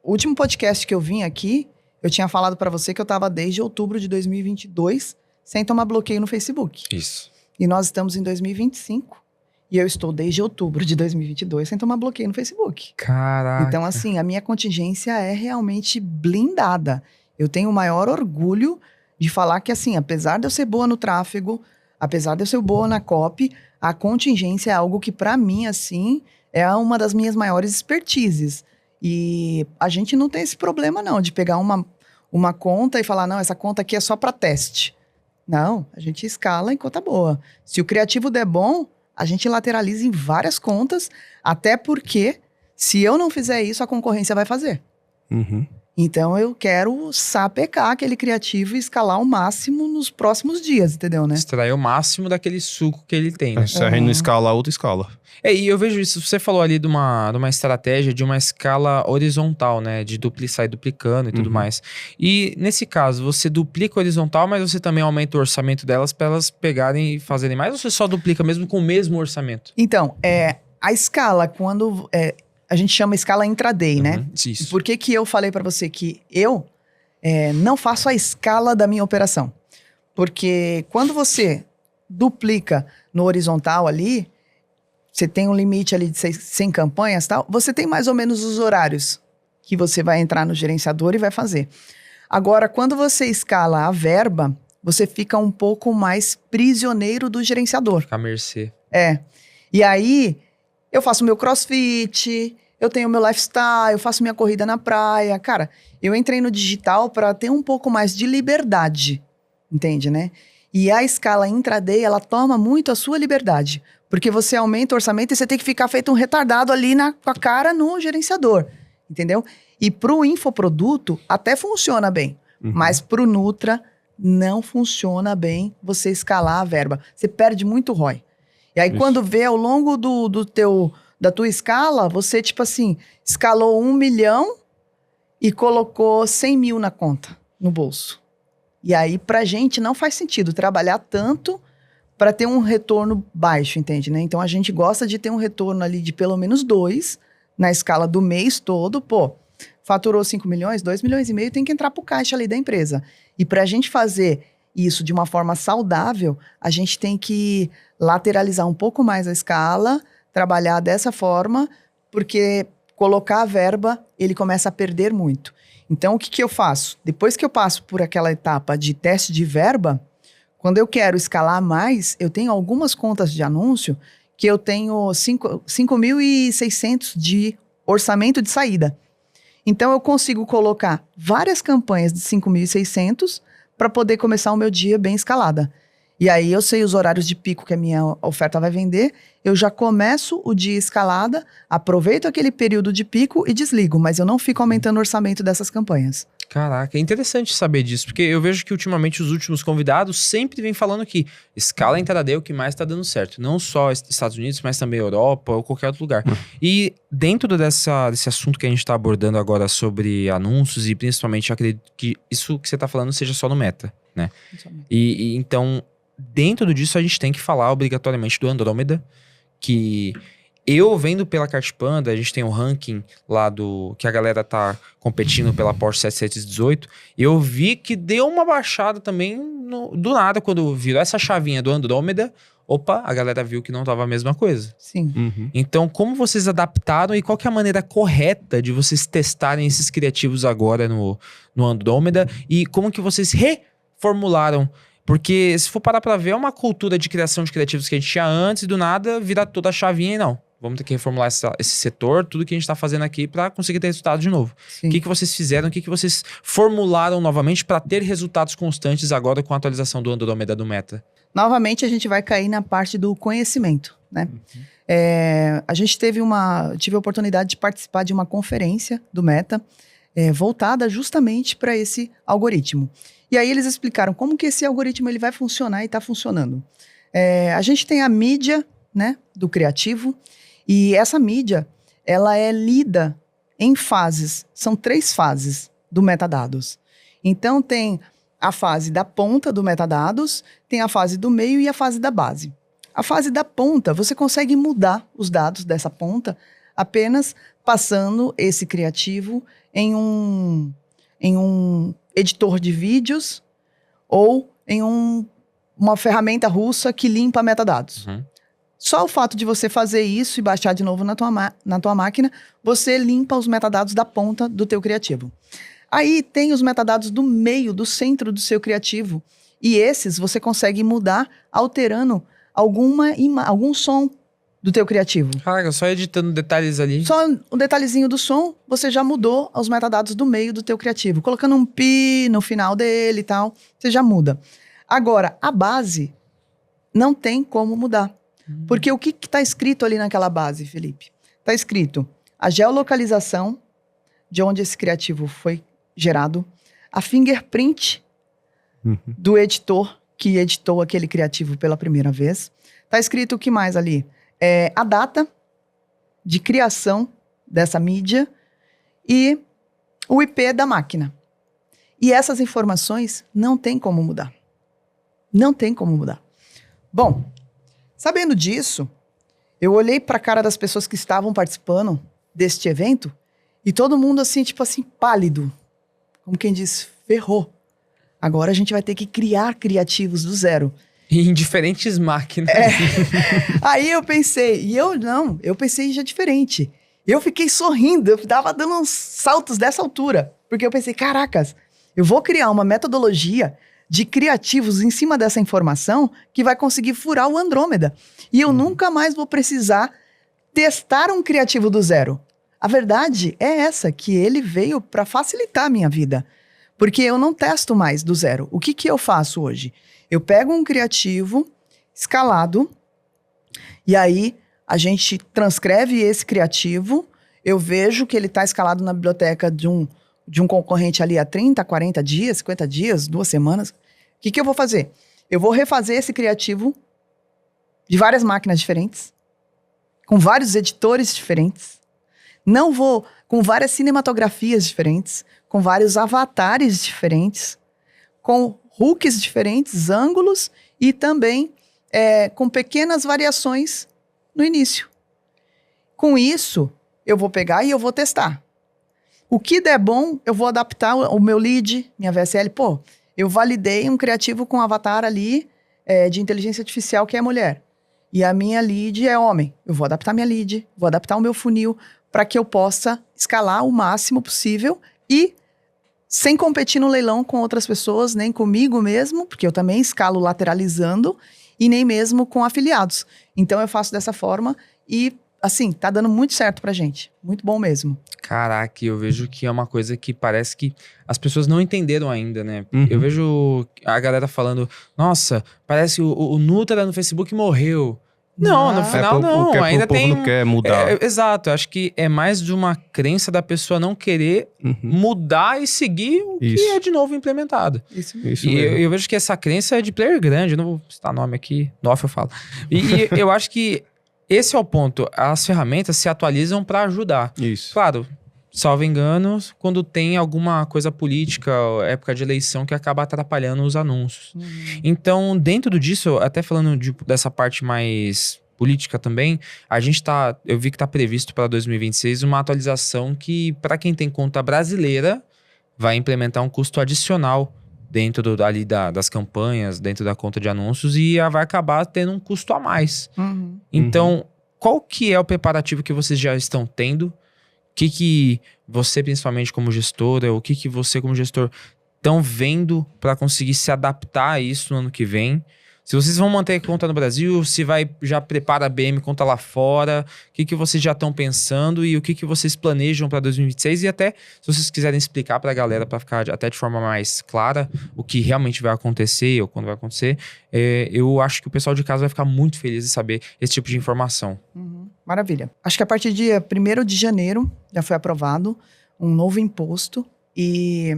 último podcast que eu vim aqui, eu tinha falado pra você que eu tava desde outubro de 2022 sem tomar bloqueio no Facebook.
Isso.
E nós estamos em 2025. E eu estou desde outubro de 2022 sem tomar bloqueio no Facebook.
Caraca.
Então, assim, a minha contingência é realmente blindada. Eu tenho o maior orgulho de falar que, assim, apesar de eu ser boa no tráfego, apesar de eu ser boa na copy, a contingência é algo que, pra mim, assim, é uma das minhas maiores expertises. E a gente não tem esse problema, não, de pegar uma conta e falar, não, essa conta aqui é só pra teste. Não, a gente escala em conta boa. Se o criativo der bom, a gente lateraliza em várias contas, até porque, se eu não fizer isso, a concorrência vai fazer. Então, eu quero sapecar aquele criativo e escalar ao máximo nos próximos dias, entendeu, né?
Extrair o máximo daquele suco que ele tem, né?
Se a gente não escala, a outra escala.
E eu vejo isso, você falou ali de uma estratégia, de uma escala horizontal, né? De sair duplicando e tudo mais. E nesse caso, você duplica horizontal, mas você também aumenta o orçamento delas para elas pegarem e fazerem mais? Ou você só duplica mesmo com o mesmo orçamento?
Então, a escala, quando... a gente chama escala intraday, né?
Isso.
Por que eu falei para você que eu não faço a escala da minha operação? Porque quando você duplica no horizontal ali, você tem um limite ali de 100 campanhas e tal, você tem mais ou menos os horários que você vai entrar no gerenciador e vai fazer. Agora, quando você escala a verba, você fica um pouco mais prisioneiro do gerenciador.
Fica à mercê.
E aí, eu faço meu crossfit, eu tenho meu lifestyle, eu faço minha corrida na praia. Cara, eu entrei no digital para ter um pouco mais de liberdade, entende, né? E a escala intraday, ela toma muito a sua liberdade. Porque você aumenta o orçamento e você tem que ficar feito um retardado ali com a cara no gerenciador, entendeu? E pro infoproduto até funciona bem, mas pro Nutra não funciona bem você escalar a verba. Você perde muito ROI. E aí quando vê ao longo da tua escala, você tipo assim, escalou 1 milhão e colocou 100 mil na conta, no bolso. E aí pra gente não faz sentido trabalhar tanto para ter um retorno baixo, entende, né? Então, a gente gosta de ter um retorno ali de pelo menos 2 na escala do mês todo. Pô, faturou 5 milhões, 2 milhões e meio tem que entrar pro caixa ali da empresa. E para a gente fazer isso de uma forma saudável, a gente tem que lateralizar um pouco mais a escala, trabalhar dessa forma, porque colocar a verba, ele começa a perder muito. Então, o que eu faço? Depois que eu passo por aquela etapa de teste de verba, quando eu quero escalar mais, eu tenho algumas contas de anúncio que eu tenho 5.600 de orçamento de saída. Então, eu consigo colocar várias campanhas de 5.600 para poder começar o meu dia bem escalada. E aí, eu sei os horários de pico que a minha oferta vai vender, eu já começo o dia escalada, aproveito aquele período de pico e desligo, mas eu não fico aumentando o orçamento dessas campanhas.
Caraca, é interessante saber disso, porque eu vejo que ultimamente os últimos convidados sempre vêm falando que escala intraday é o que mais está dando certo. Não só Estados Unidos, mas também Europa ou qualquer outro lugar. E dentro desse assunto que a gente está abordando agora sobre anúncios e principalmente acredito que isso que você está falando seja só no Meta, né? E então, dentro disso a gente tem que falar obrigatoriamente do Andrômeda, que... Eu vendo pela Cartpanda, a gente tem um ranking lá que a galera tá competindo pela Porsche 718. Eu vi que deu uma baixada também do nada, quando virou essa chavinha do Andrômeda. Opa, a galera viu que não tava a mesma coisa.
Sim.
Então, como vocês adaptaram e qual que é a maneira correta de vocês testarem esses criativos agora no Andrômeda? E como que vocês reformularam? Porque se for parar pra ver, é uma cultura de criação de criativos que a gente tinha antes e do nada virar toda a chavinha e não. Vamos ter que reformular esse setor, tudo que a gente tá fazendo aqui para conseguir ter resultado de novo.
Sim.
O que vocês fizeram, o que vocês formularam novamente para ter resultados constantes agora com a atualização do Andrômeda do Meta?
Novamente, a gente vai cair na parte do conhecimento, né? A gente tive a oportunidade de participar de uma conferência do Meta. voltada justamente para esse algoritmo. E aí eles explicaram como que esse algoritmo ele vai funcionar e está funcionando. A gente tem a mídia, né, do criativo, e essa mídia, ela é lida em fases. São 3 fases do metadados. Então tem a fase da ponta do metadados, tem a fase do meio e a fase da base. A fase da ponta, você consegue mudar os dados dessa ponta apenas passando esse criativo em um editor de vídeos ou em uma ferramenta russa que limpa metadados.
Uhum.
Só o fato de você fazer isso e baixar de novo na tua máquina, você limpa os metadados da ponta do teu criativo. Aí tem os metadados do meio, do centro do seu criativo. E esses você consegue mudar alterando algum som do teu criativo.
Caraca, só editando detalhes ali.
Só um detalhezinho do som, você já mudou os metadados do meio do teu criativo. Colocando um pi no final dele e tal, você já muda. Agora, a base não tem como mudar. Porque o que está escrito ali naquela base, Felipe? Está escrito a geolocalização de onde esse criativo foi gerado, a fingerprint do editor que editou aquele criativo pela primeira vez. Está escrito o que mais ali? A data de criação dessa mídia e o IP da máquina. E essas informações não tem como mudar. Não tem como mudar. Bom, sabendo disso, eu olhei para a cara das pessoas que estavam participando deste evento e todo mundo assim, tipo assim, pálido. Como quem diz, ferrou. Agora a gente vai ter que criar criativos do zero.
Em diferentes máquinas.
Aí eu pensei, eu pensei já diferente. Eu fiquei sorrindo, eu tava dando uns saltos dessa altura. Porque eu pensei, caracas, eu vou criar uma metodologia de criativos em cima dessa informação que vai conseguir furar o Andrômeda. E eu nunca mais vou precisar testar um criativo do zero. A verdade é essa, que ele veio para facilitar a minha vida. Porque eu não testo mais do zero. O que eu faço hoje? Eu pego um criativo escalado e aí a gente transcreve esse criativo, eu vejo que ele está escalado na biblioteca de um concorrente ali há 30, 40 dias, 50 dias, 2 semanas. O que eu vou fazer? Eu vou refazer esse criativo de várias máquinas diferentes, com vários editores diferentes, com várias cinematografias diferentes, com vários avatares diferentes, com hooks diferentes, ângulos e também com pequenas variações no início. Com isso, eu vou pegar e eu vou testar. O que der bom, eu vou adaptar o meu lead, minha VSL. Pô, eu validei um criativo com um avatar ali de inteligência artificial que é mulher. E a minha lead é homem. Eu vou adaptar minha lead, vou adaptar o meu funil para que eu possa escalar o máximo possível e sem competir no leilão com outras pessoas, nem comigo mesmo, porque eu também escalo lateralizando, e nem mesmo com afiliados. Então eu faço dessa forma e, assim, tá dando muito certo pra gente. Muito bom mesmo.
Caraca, eu vejo que é uma coisa que parece que as pessoas não entenderam ainda, né? Eu vejo a galera falando, nossa, parece que o Nutra no Facebook morreu. Não, no final não, ainda tem...
O povo não quer mudar.
Exato, eu acho que é mais de uma crença da pessoa não querer mudar e seguir o que é de novo implementado.
Isso
e eu vejo que essa crença é de player grande, eu não vou citar nome aqui, no off eu falo. E eu acho que esse é o ponto, as ferramentas se atualizam para ajudar.
Isso.
Claro, salvo engano, quando tem alguma coisa política, época de eleição, que acaba atrapalhando os anúncios. Então, dentro disso, até falando dessa parte mais política também, eu vi que está previsto para 2026 uma atualização que, para quem tem conta brasileira, vai implementar um custo adicional dentro das campanhas, dentro da conta de anúncios, e vai acabar tendo um custo a mais. Então, qual que é o preparativo que vocês já estão tendo? O que você, principalmente como gestora, o que você como gestor estão vendo para conseguir se adaptar a isso no ano que vem? Se vocês vão manter a conta no Brasil, se já prepara a BM conta lá fora, o que vocês já estão pensando e o que vocês planejam para 2026? E até, se vocês quiserem explicar para a galera, para ficar até de forma mais clara, o que realmente vai acontecer ou quando vai acontecer, eu acho que o pessoal de casa vai ficar muito feliz de saber esse tipo de informação.
Maravilha. Acho que a partir do dia 1º de janeiro já foi aprovado um novo imposto e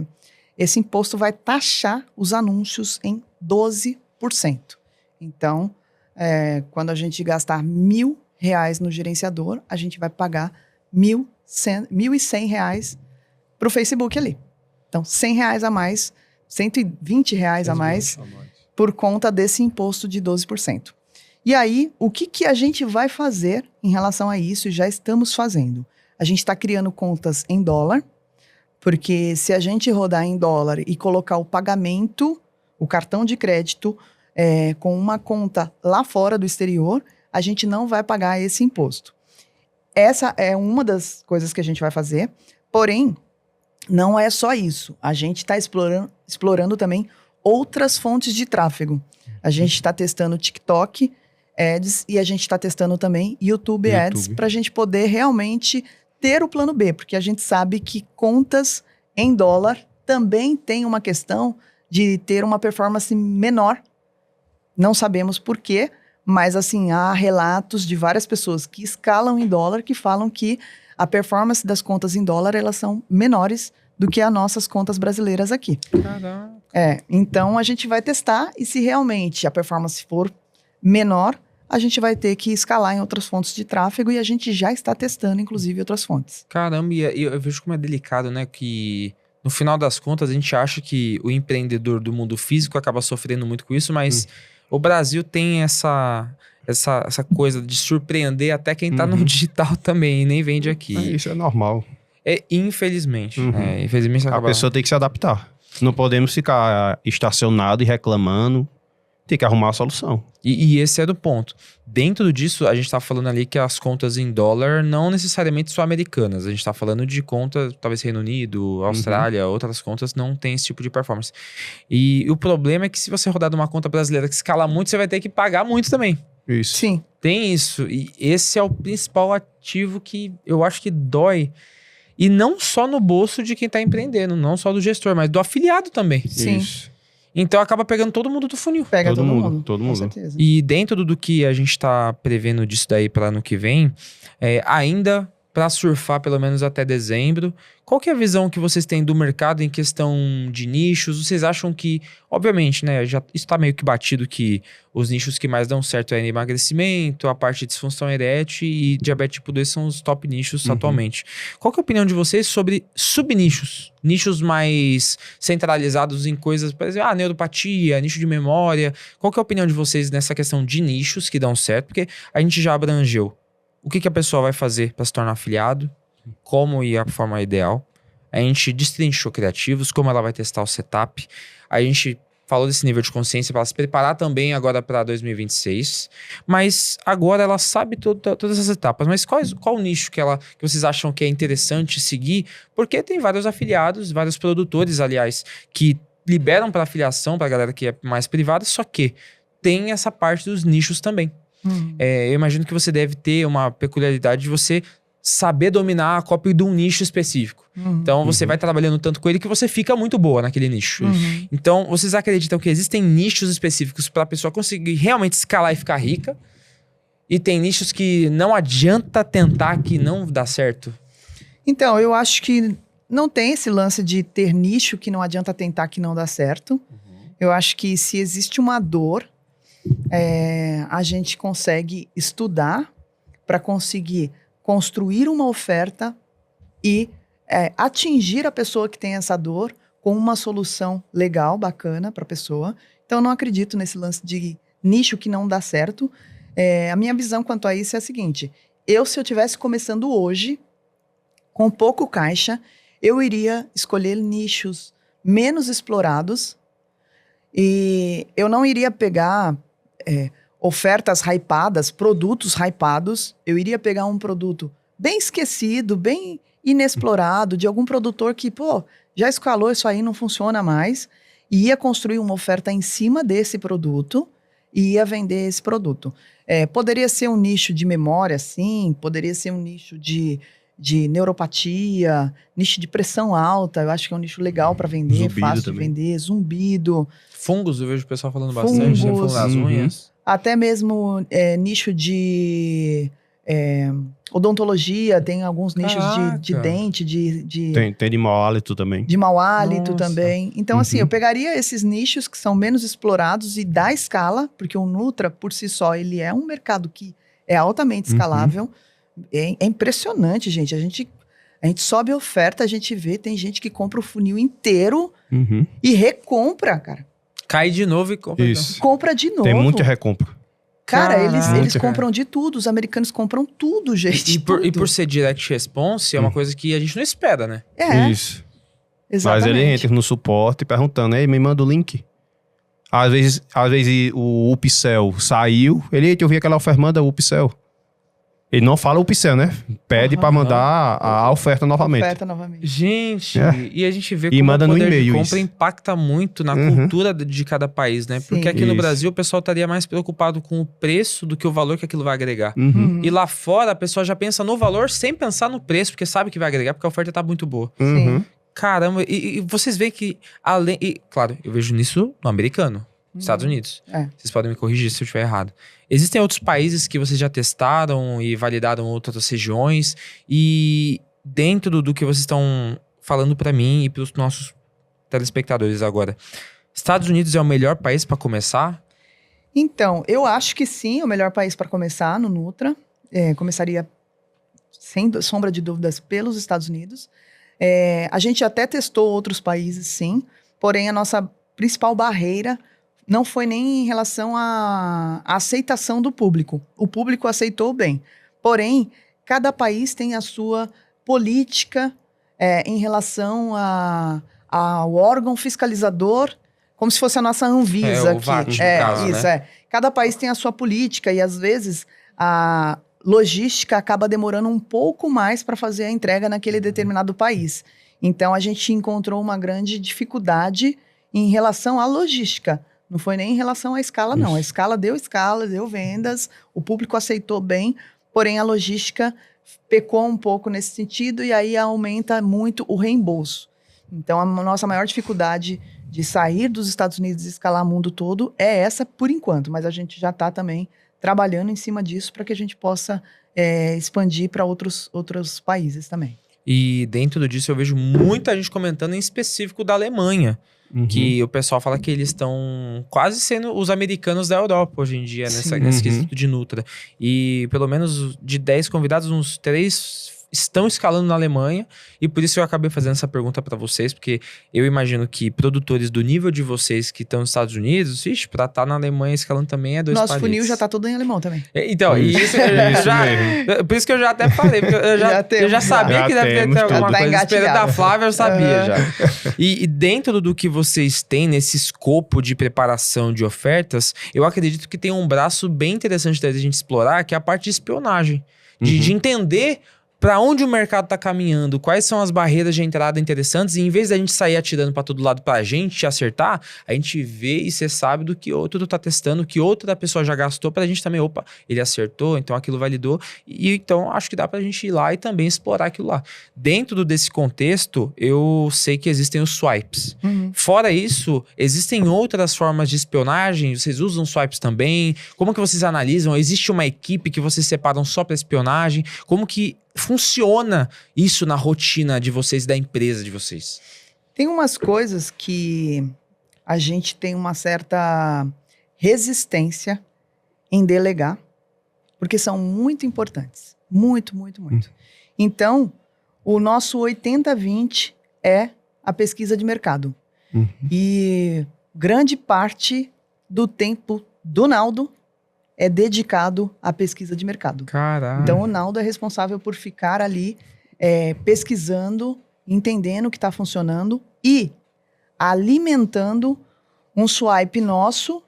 esse imposto vai taxar os anúncios em 12%. Então, quando a gente gastar R$1.000 no gerenciador, a gente vai pagar R$1.100 para o Facebook ali. Então, R$100 a mais, R$120 a mais por conta desse imposto de 12%. E aí, o que a gente vai fazer em relação a isso? Já estamos fazendo. A gente está criando contas em dólar, porque se a gente rodar em dólar e colocar o pagamento, o cartão de crédito, com uma conta lá fora do exterior, a gente não vai pagar esse imposto. Essa é uma das coisas que a gente vai fazer, porém, não é só isso. A gente está explorando também outras fontes de tráfego. A gente está testando TikTok Ads e a gente está testando também YouTube Ads para a gente poder realmente ter o plano B, porque a gente sabe que contas em dólar também tem uma questão de ter uma performance menor. Não sabemos por quê, mas assim, há relatos de várias pessoas que escalam em dólar que falam que a performance das contas em dólar, elas são menores do que as nossas contas brasileiras aqui.
Caramba.
Então a gente vai testar e se realmente a performance for menor, a gente vai ter que escalar em outras fontes de tráfego e a gente já está testando, inclusive, outras fontes.
Caramba, e eu vejo como é delicado, né? Que no final das contas a gente acha que o empreendedor do mundo físico acaba sofrendo muito com isso, mas o Brasil tem essa coisa de surpreender até quem tá no digital também e nem vende aqui.
Isso é normal.
Infelizmente. Infelizmente
A pessoa tem que se adaptar. Não podemos ficar estacionado e reclamando. Tem que arrumar a solução.
E esse é do ponto. Dentro disso, a gente tá falando ali que as contas em dólar não necessariamente são americanas. A gente tá falando de contas, talvez Reino Unido, Austrália, outras contas não tem esse tipo de performance. E o problema é que se você rodar de uma conta brasileira que escala muito, você vai ter que pagar muito também.
Isso.
Sim.
Tem isso. E esse é o principal ativo que eu acho que dói. E não só no bolso de quem tá empreendendo, não só do gestor, mas do afiliado também.
Sim.
Isso.
Então acaba pegando todo mundo do funil.
Pega todo mundo.
Todo
com
mundo.
certeza.
E dentro do que a gente tá prevendo disso daí para ano que vem, ainda para surfar pelo menos até dezembro, qual que é a visão que vocês têm do mercado em questão de nichos? Vocês acham que, obviamente, né, já está meio que batido que os nichos que mais dão certo é emagrecimento, a parte de disfunção erétil e diabetes tipo 2 são os top nichos atualmente. Qual que é a opinião de vocês sobre subnichos? Nichos mais centralizados em coisas, por exemplo, neuropatia, nicho de memória. Qual que é a opinião de vocês nessa questão de nichos que dão certo? Porque a gente já abrangeu o que a pessoa vai fazer para se tornar afiliado, como e a forma ideal. A gente destrinchou criativos, como ela vai testar o setup. A gente falou desse nível de consciência para ela se preparar também agora para 2026. Mas agora ela sabe todas essas etapas. Mas qual o nicho que vocês acham que é interessante seguir? Porque tem vários afiliados, vários produtores, aliás, que liberam para afiliação para a galera que é mais privada, só que tem essa parte dos nichos também. Eu imagino que você deve ter uma peculiaridade de você saber dominar a copy de um nicho específico. Então, você vai trabalhando tanto com ele que você fica muito boa naquele nicho. Então, vocês acreditam que existem nichos específicos para a pessoa conseguir realmente escalar e ficar rica? E tem nichos que não adianta tentar que não dá certo?
Então, eu acho que não tem esse lance de ter nicho que não adianta tentar que não dá certo. Eu acho que se existe uma dor, a gente consegue estudar para conseguir construir uma oferta e atingir a pessoa que tem essa dor com uma solução legal, bacana para a pessoa. Então, eu não acredito nesse lance de nicho que não dá certo. A minha visão quanto a isso é a seguinte: se eu estivesse começando hoje, com pouco caixa, eu iria escolher nichos menos explorados e eu não iria pegar ofertas hypadas, produtos hypados. Eu iria pegar um produto bem esquecido, bem inexplorado, de algum produtor que, já escalou isso aí, não funciona mais, e ia construir uma oferta em cima desse produto e ia vender esse produto. Poderia ser um nicho de memória, sim, poderia ser um nicho de neuropatia, nicho de pressão alta, eu acho que é um nicho legal para vender,
Zumbido
fácil
também.
de vender, zumbido.
Fungos, eu vejo o pessoal falando bastante, né? Fungo nas unhas.
Até mesmo nicho de odontologia, tem alguns nichos de
Caraca.
dente,
Tem de mau hálito também.
de mau hálito
Nossa.
também. Então, assim, eu pegaria esses nichos que são menos explorados e dar escala, porque o Nutra, por si só, ele é um mercado que é altamente escalável. É impressionante, gente. A gente sobe a oferta, a gente vê, tem gente que compra o funil inteiro
Uhum.
e recompra, cara.
Cai de novo e compra.
Isso.
Compra de novo.
Tem muita recompra.
Cara, eles
Caraca.
compram de tudo. Os americanos compram tudo, gente.
E por
tudo.
ser direct response, é uma coisa que a gente não espera, né?
Isso.
Exatamente.
Mas ele entra no suporte perguntando, ei, me manda o link. Às vezes o Upsell saiu, eita, eu vi aquela oferta, manda o Upsell. Ele não fala Upsell, né? Pede pra mandar a oferta novamente.
Oferta novamente.
Gente,
É.
e a gente vê
E
como
manda
o
no
poder de
e-mail
compra
isso.
impacta muito na
Uhum.
cultura de cada país, né? Porque
Sim.
aqui no
Isso.
Brasil o pessoal estaria mais preocupado com o preço do que o valor que aquilo vai agregar.
Uhum.
E lá fora a pessoa já pensa no valor sem pensar no preço, porque sabe que vai agregar, porque a oferta tá muito boa.
Uhum.
Caramba, e vocês veem que além... E, claro, eu vejo nisso no americano, Estados Unidos.
É.
Vocês podem me corrigir se eu estiver errado. Existem outros países que vocês já testaram e validaram outras regiões. E dentro do que vocês estão falando pra mim e pros nossos telespectadores agora, Estados Unidos é o melhor país pra começar?
Então, eu acho que sim, é o melhor país para começar no Nutra. Começaria, sem sombra de dúvidas, pelos Estados Unidos. A gente até testou outros países, sim. Porém, a nossa principal barreira não foi nem em relação à aceitação do público. O público aceitou bem. Porém, cada país tem a sua política em relação ao órgão fiscalizador, como se fosse a nossa Anvisa
o
aqui.
VAT, no caso,
isso,
né?
Cada país tem a sua política e, às vezes, a logística acaba demorando um pouco mais para fazer a entrega naquele determinado país. Então, a gente encontrou uma grande dificuldade em relação à logística. Não foi nem em relação à escala, não. A escala, deu vendas, o público aceitou bem, porém a logística pecou um pouco nesse sentido e aí aumenta muito o reembolso. Então, a nossa maior dificuldade de sair dos Estados Unidos e escalar o mundo todo é essa por enquanto, mas a gente já está também trabalhando em cima disso para que a gente possa expandir para outros países também.
E dentro disso eu vejo muita gente comentando em específico da Alemanha.
Uhum.
Que o pessoal fala que eles estão quase sendo os americanos da Europa hoje em dia, nesse
Uhum.
quesito de Nutra. E pelo menos de 10 convidados, uns 3 estão escalando na Alemanha. E por isso eu acabei fazendo essa pergunta pra vocês, porque eu imagino que produtores do nível de vocês que estão nos Estados Unidos, pra estar na Alemanha escalando também é dois
Nosso
palitos.
funil já está todo em alemão também.
Então,
Isso.
isso eu já,
Isso
já-
mesmo.
por isso que eu já até falei, porque eu já
temos,
sabia
já
que deve ter
temos
alguma
tudo.
Tá
coisa. Esperando da
engatilhado.
Flávia, eu sabia já. E dentro do que vocês têm nesse escopo de preparação de ofertas, eu acredito que tem um braço bem interessante da gente explorar, que é a parte de espionagem. De entender para onde o mercado está caminhando, quais são as barreiras de entrada interessantes, e em vez da gente sair atirando para todo lado para a gente acertar, a gente vê e você sabe do que outro tá testando, o que outra pessoa já gastou, para a gente também, opa, ele acertou, então aquilo validou, e então acho que dá para a gente ir lá e também explorar aquilo lá. Dentro desse contexto, eu sei que existem os swipes. Fora isso, existem outras formas de espionagem? Vocês usam swipes também? Como que vocês analisam? Existe uma equipe que vocês separam só para espionagem? Como que funciona isso na rotina de vocês, da empresa de vocês?
Tem umas coisas que a gente tem uma certa resistência em delegar, porque são muito importantes. Muito, muito, muito. Então, o nosso 80-20 é a pesquisa de mercado. E grande parte do tempo do Naldo é dedicado à pesquisa de mercado.
Caralho.
Então, o Naldo é responsável por ficar ali pesquisando, entendendo o que está funcionando e alimentando um swipe nosso,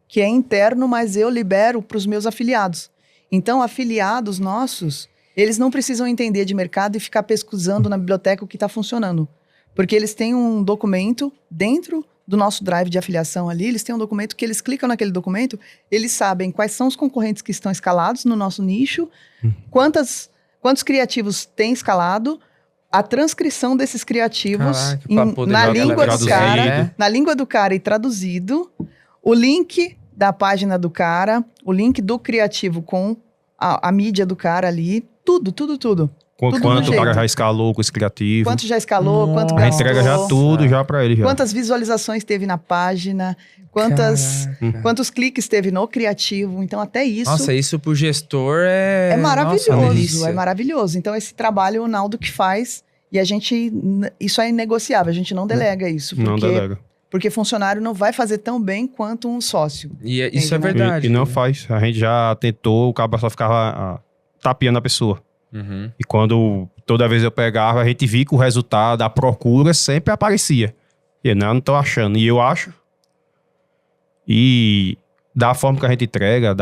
que é interno, mas eu libero para os meus afiliados. Então, afiliados nossos, eles não precisam entender de mercado e ficar pesquisando na biblioteca o que está funcionando. Porque eles têm um documento dentro do nosso drive de afiliação ali, eles têm um documento que eles clicam naquele documento, eles sabem quais são os concorrentes que estão escalados no nosso nicho, quantos criativos tem escalado, a transcrição desses criativos
Caraca, pra poder
na
jogar
língua do
traduzido.
cara, na língua do cara e traduzido, o link da página do cara, o link do criativo com a mídia do cara ali, tudo. Tudo
Quanto
do
o cara
jeito.
já escalou com esse criativo.
Quanto já escalou, quanto
Nossa.
A
gastou.
gente entrega já tudo já pra ele. Já.
Quantas visualizações teve na página, quantos cliques teve no criativo. Então, até isso
Nossa, isso pro gestor é...
é maravilhoso.
Nossa, uma delícia.
É maravilhoso. Então, esse trabalho o Naldo que faz, e a gente, isso é inegociável, a gente não delega isso.
Não delega.
Porque funcionário não vai fazer tão bem quanto um sócio.
E isso é
Entende, né?
verdade.
E não faz. A gente já tentou, o cara só ficava tapeando a pessoa.
Uhum.
E quando toda vez eu pegava, a gente via que o resultado, a procura sempre aparecia. E eu não tô achando. E eu acho. E da forma que a gente entrega,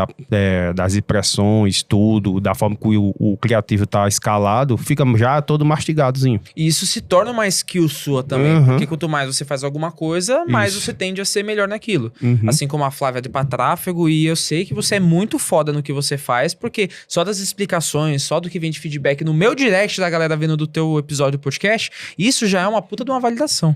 das impressões, tudo, da forma que o criativo tá escalado, fica já todo mastigadozinho.
E isso se torna uma skill sua também.
Uhum.
Porque quanto mais você faz alguma coisa, mais
Isso.
você tende a ser melhor naquilo.
Uhum.
Assim como a Flávia de pra tráfego, e eu sei que você é muito foda no que você faz, porque só das explicações, só do que vem de feedback no meu direct da galera vendo do teu episódio do podcast, isso já é uma puta de uma validação.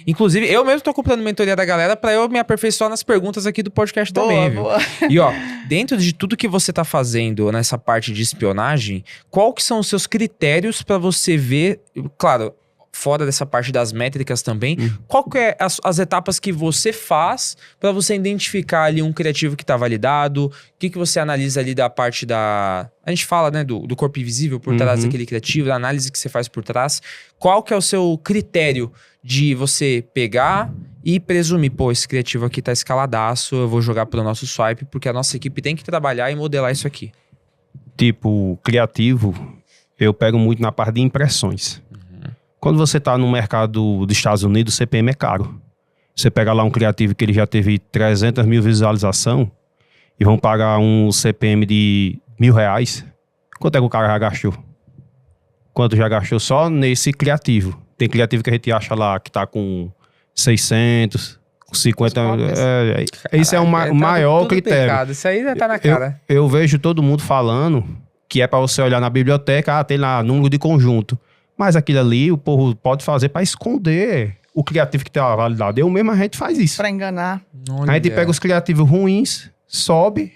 Inclusive, eu mesmo tô comprando mentoria da galera pra eu me aperfeiçoar nas perguntas aqui do podcast também, viu?
Boa.
E ó, dentro de tudo que você tá fazendo nessa parte de espionagem, qual que são os seus critérios pra você ver, claro, fora dessa parte das métricas também, qual que é as etapas que você faz pra você identificar ali um criativo que tá validado, o que você analisa ali da parte da... A gente fala, né, do corpo invisível por trás daquele criativo, da análise que você faz por trás. Qual que é o seu critério de você pegar e presumir, pô, esse criativo aqui tá escaladaço, eu vou jogar pro nosso swipe, porque a nossa equipe tem que trabalhar e modelar isso aqui.
Tipo, criativo, eu pego muito na parte de impressões. Quando você tá no mercado dos Estados Unidos, o CPM é caro. Você pega lá um criativo que ele já teve 300 mil visualização e vão pagar um CPM de R$1.000. Quanto é que o cara já gastou? Quanto já gastou só nesse criativo? Tem criativo que a gente acha lá que tá com 600, com 50... Esse é o maior
tudo
critério.
Pecado. Isso aí já tá na cara.
Eu vejo todo mundo falando que é para você olhar na biblioteca, tem lá número de conjunto. Mas aquilo ali o povo pode fazer para esconder o criativo que tem a validade. Eu mesmo a gente faz isso.
Pra enganar.
A gente pega os criativos ruins, sobe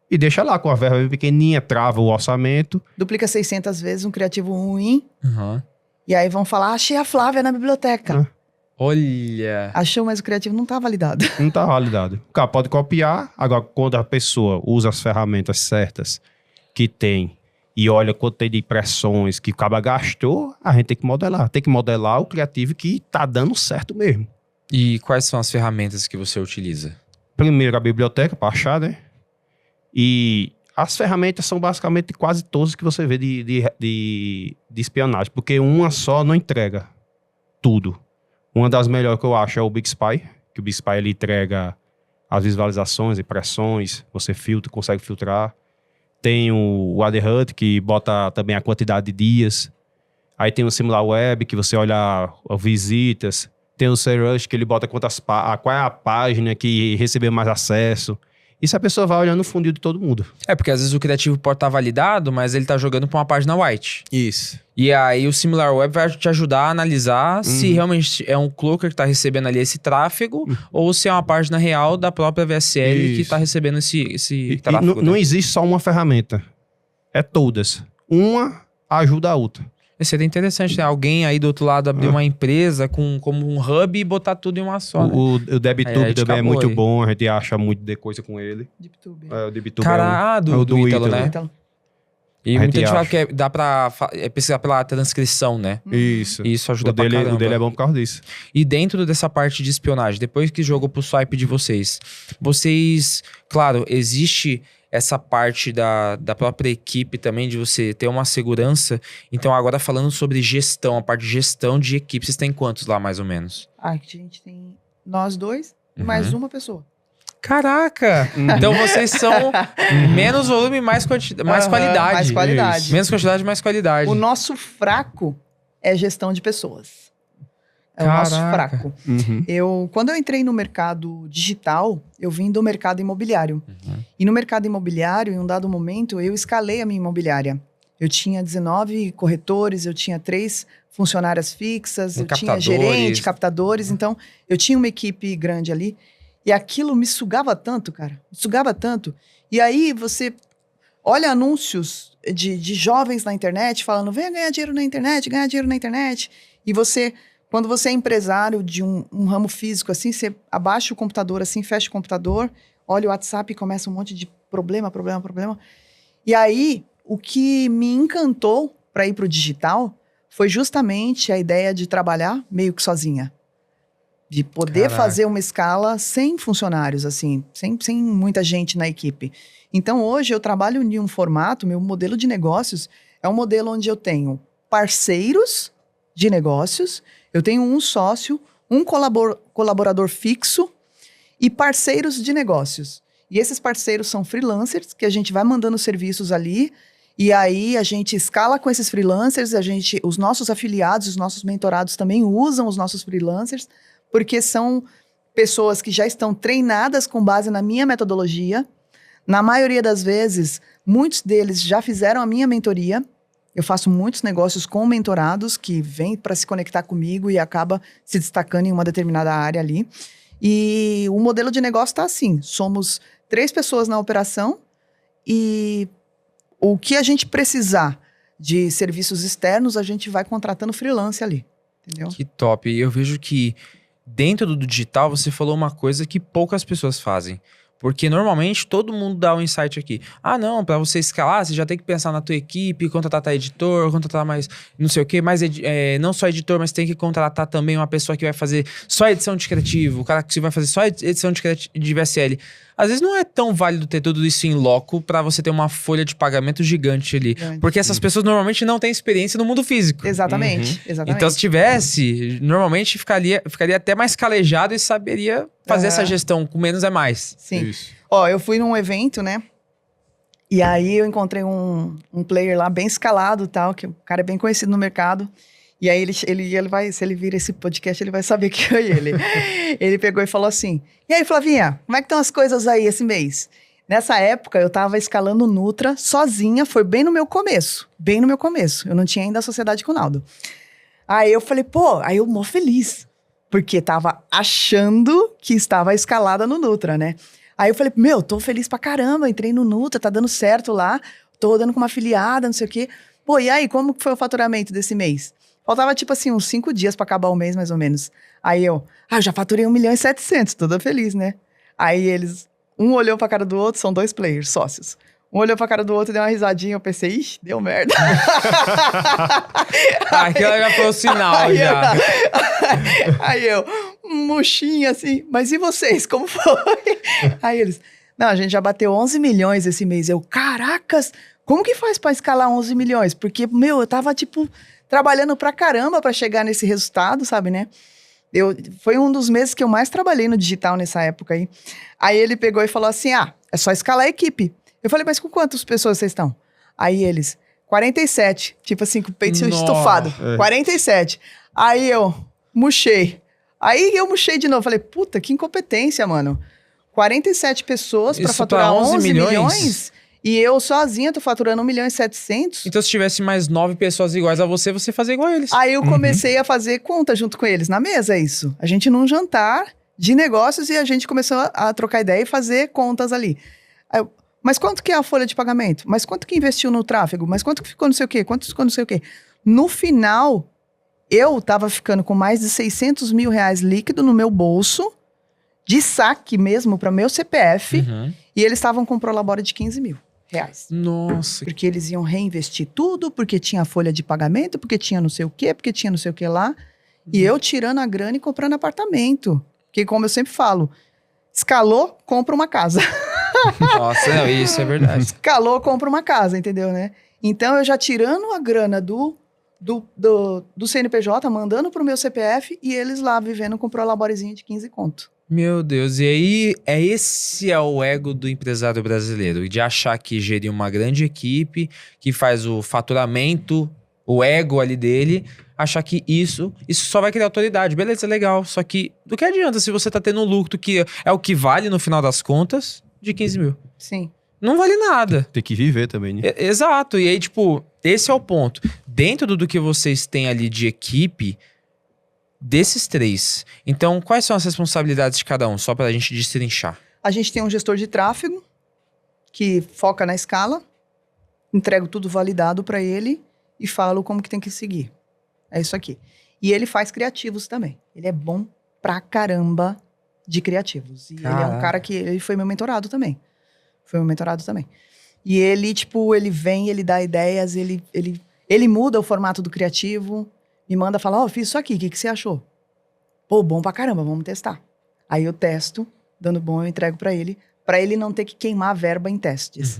e deixa lá com a verba pequenininha, trava o orçamento.
Duplica 600 vezes um criativo ruim.
Uhum.
E aí vão falar, achei a Flávia na biblioteca.
Olha.
Achou, mas o criativo não tá validado.
Não tá validado. O cara pode copiar, agora quando a pessoa usa as ferramentas certas que tem e olha quanto tem de impressões que o cara gastou, a gente tem que modelar. Tem que modelar o criativo que tá dando certo mesmo.
E quais são as ferramentas que você utiliza?
Primeiro a biblioteca para achar, né? E as ferramentas são basicamente quase todas que você vê de espionagem, porque uma só não entrega tudo. Uma das melhores que eu acho é o Big Spy, que o Big Spy ele entrega as visualizações, impressões, você consegue filtrar. Tem o AdHut, que bota também a quantidade de dias. Aí tem o SimilarWeb, que você olha as visitas. Tem o SERUsh, que ele bota qual é a página que recebeu mais acesso. Isso a pessoa vai olhando no funil de todo mundo.
É, porque às vezes o criativo pode estar validado, mas ele tá jogando pra uma página white.
Isso.
E aí o SimilarWeb vai te ajudar a analisar se realmente é um cloaker que tá recebendo ali esse tráfego ou se é uma página real da própria VSL que tá recebendo esse tráfego.
Não existe só uma ferramenta. É todas. Uma ajuda a outra.
Seria interessante, né? Alguém aí do outro lado abrir uma empresa como um hub e botar tudo em uma só, né?
O DebTube
Aí a gente
também é
acabou
muito
aí.
bom. A gente acha muito de coisa com ele.
DeepTube.
O DebTube
Cara,
é
do
Ítalo,
Ítalo, né?
Então,
E
A
muita
gente
gente fala
acha.
que dá pra pesquisar pela transcrição, né?
Isso.
E isso ajuda
O
pra caramba.
dele é bom por causa disso.
E dentro dessa parte de espionagem, depois que jogou pro swipe de vocês, claro, existe essa parte da própria equipe também, de você ter uma segurança. Então, agora falando sobre gestão, a parte de gestão de equipe, vocês têm quantos lá, mais ou menos?
a gente tem nós dois e mais uma pessoa.
Caraca! Então, vocês são menos volume, mais qualidade.
Mais qualidade.
Menos quantidade, mais qualidade.
O nosso fraco é gestão de pessoas. É o nosso
Caraca.
fraco.
Uhum.
Quando eu entrei no mercado digital, eu vim do mercado imobiliário. E no mercado imobiliário, em um dado momento, eu escalei a minha imobiliária. Eu tinha 19 corretores, eu tinha 3 funcionárias fixas, eu tinha gerente, captadores. Então, eu tinha uma equipe grande ali. E aquilo me sugava tanto, cara. Me sugava tanto. E aí, você olha anúncios de jovens na internet falando, venha ganhar dinheiro na internet, ganhar dinheiro na internet. E você, quando você é empresário de um ramo físico assim, você abaixa o computador assim, fecha o computador, olha o WhatsApp e começa um monte de problema. E aí, o que me encantou para ir para o digital foi justamente a ideia de trabalhar meio que sozinha. De poder fazer uma escala sem funcionários, assim, sem muita gente na equipe. Então, hoje eu trabalho em um formato, meu modelo de negócios é um modelo onde eu tenho parceiros de negócios, eu tenho um sócio, um colaborador fixo e parceiros de negócios. E esses parceiros são freelancers, que a gente vai mandando serviços ali, e aí a gente escala com esses freelancers, os nossos afiliados, os nossos mentorados também usam os nossos freelancers, porque são pessoas que já estão treinadas com base na minha metodologia. Na maioria das vezes, muitos deles já fizeram a minha mentoria. Eu faço muitos negócios com mentorados que vêm para se conectar comigo e acaba se destacando em uma determinada área ali. E o modelo de negócio está assim, somos 3 pessoas na operação e o que a gente precisar de serviços externos, a gente vai contratando freelance ali, entendeu?
Que top. E eu vejo que dentro do digital, você falou uma coisa que poucas pessoas fazem. Porque normalmente todo mundo dá um insight aqui. Ah, não, para você escalar, você já tem que pensar na tua equipe, contratar editor, contratar mais não sei o quê, não só editor, mas tem que contratar também uma pessoa que vai fazer só edição de criativo, o cara que vai fazer só edição de VSL. Às vezes não é tão válido ter tudo isso em loco para você ter uma folha de pagamento gigante ali. Porque essas pessoas normalmente não têm experiência no mundo físico.
Exatamente.
Então, se tivesse, normalmente ficaria até mais calejado e saberia fazer essa gestão. Com menos é mais.
Sim. Isso. Ó, eu fui num evento, né? E aí eu encontrei um player lá bem escalado e tal, que o cara é bem conhecido no mercado. E aí ele vai, se ele vir esse podcast, ele vai saber que foi ele. Ele pegou e falou assim, e aí, Flavinha, como é que estão as coisas aí esse mês? Nessa época, eu tava escalando Nutra sozinha, foi bem no meu começo. Eu não tinha ainda a sociedade com o Naldo. Aí eu falei, aí eu mó feliz, porque tava achando que estava escalada no Nutra, né? Aí eu falei, tô feliz pra caramba, entrei no Nutra, tá dando certo lá, tô rodando com uma afiliada, não sei o quê. E aí, como que foi o faturamento desse mês? Faltava, tipo assim, uns 5 dias pra acabar o mês, mais ou menos. Aí eu já faturei 1.700.000, toda feliz, né? Aí eles, um olhou pra cara do outro, são 2 players, sócios. Um olhou pra cara do outro e deu uma risadinha, eu pensei, ixi, deu merda.
Aquilo já foi o sinal,
Aí eu, murchinha assim, mas e vocês, como foi? Aí eles, não, a gente já bateu 11 milhões esse mês. Eu, caracas, como que faz pra escalar 11 milhões? Porque, eu tava, tipo, trabalhando pra caramba pra chegar nesse resultado, sabe, né? Foi um dos meses que eu mais trabalhei no digital nessa época aí. Aí ele pegou e falou assim, é só escalar a equipe. Eu falei, mas com quantas pessoas vocês estão? Aí eles, 47. Tipo assim, com o peito estufado. 47. Aí eu murchei. Aí eu murchei de novo. Falei, puta, que incompetência, mano. 47 pessoas pra faturar 11 milhões? E eu sozinha tô faturando 1.700.000.
Então, se tivesse mais 9 pessoas iguais a você fazia igual a eles.
Aí eu comecei a fazer conta junto com eles, na mesa, isso. A gente num jantar de negócios e a gente começou a trocar ideia e fazer contas ali. Aí eu, mas quanto que é a folha de pagamento? Mas quanto que investiu no tráfego? Mas quanto que ficou não sei o quê? Quanto ficou não sei o quê? No final, eu tava ficando com mais de 600 mil reais líquido no meu bolso, de saque mesmo, para meu CPF, e eles estavam com prolabore de 15 mil reais.
Nossa.
Porque eles iam reinvestir tudo, porque tinha folha de pagamento, porque tinha não sei o quê, porque tinha não sei o que lá. E eu tirando a grana e comprando apartamento. Porque, como eu sempre falo, escalou, compra uma casa.
Nossa, não, isso é verdade.
Escalou, compra uma casa, entendeu, né? Então, eu já tirando a grana do CNPJ, mandando pro meu CPF, e eles lá vivendo com prolaborezinho de 15 conto.
Meu Deus, e aí esse é o ego do empresário brasileiro, de achar que gerir uma grande equipe, que faz o faturamento, o ego ali dele, achar que isso só vai criar autoridade. Beleza, legal, só que do que adianta se você tá tendo um lucro que é o que vale no final das contas de 15 mil?
Sim.
Não vale nada.
Tem que viver também, né?
Exato, e aí tipo, esse é o ponto. Dentro do que vocês têm ali de equipe, desses 3, então quais são as responsabilidades de cada um? Só pra gente destrinchar.
A gente tem um gestor de tráfego, que foca na escala. entrego tudo validado para ele e falo como que tem que seguir. É isso aqui. E ele faz criativos também. Ele é bom pra caramba de criativos. E ele é um cara que... Ele foi meu mentorado também. E ele, tipo, ele vem, ele dá ideias, ele muda o formato do criativo, me manda falar, fiz isso aqui, o que você achou? Pô, bom pra caramba, vamos testar. Aí eu testo, dando bom, eu entrego pra ele não ter que queimar a verba em testes.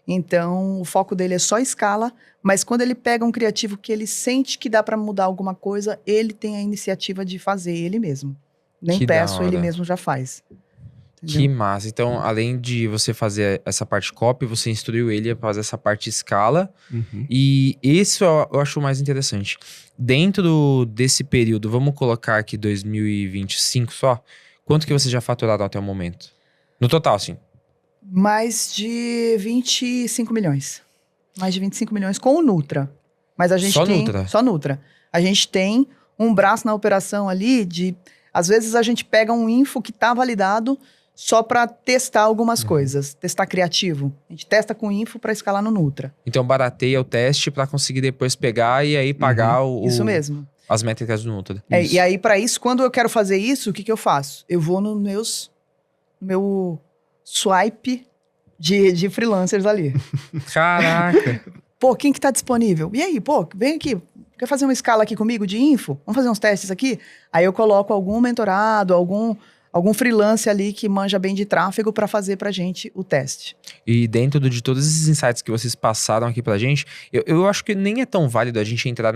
Então, o foco dele é só escala, mas quando ele pega um criativo que ele sente que dá pra mudar alguma coisa, ele tem a iniciativa de fazer ele mesmo. Nem
Que
peço,
da hora.
ele mesmo já faz. Entendeu?
Que massa. Então, além de você fazer essa parte copy, você instruiu ele a fazer essa parte escala. E isso eu acho o mais interessante. Dentro desse período, vamos colocar aqui 2025 só, quanto que você já faturou até o momento? No total, sim.
Mais de 25 milhões. Mais de 25 milhões com o Nutra. Mas a gente
Só
tem...
Nutra?
Só Nutra. A gente tem um braço na operação ali de... Às vezes a gente pega um info que tá validado só para testar algumas coisas. Testar criativo. A gente testa com info para escalar no Nutra.
Então, barateia o teste para conseguir depois pegar e aí pagar
Isso mesmo.
as métricas do Nutra.
E aí, para isso, quando eu quero fazer isso, o que eu faço? Eu vou no meu swipe de freelancers ali.
Caraca!
Pô, quem que tá disponível? E aí, pô, vem aqui. Quer fazer uma escala aqui comigo de info? Vamos fazer uns testes aqui? Aí eu coloco algum mentorado, algum freelance ali que manja bem de tráfego para fazer pra gente o teste.
E dentro de todos esses insights que vocês passaram aqui pra gente, eu acho que nem é tão válido a gente entrar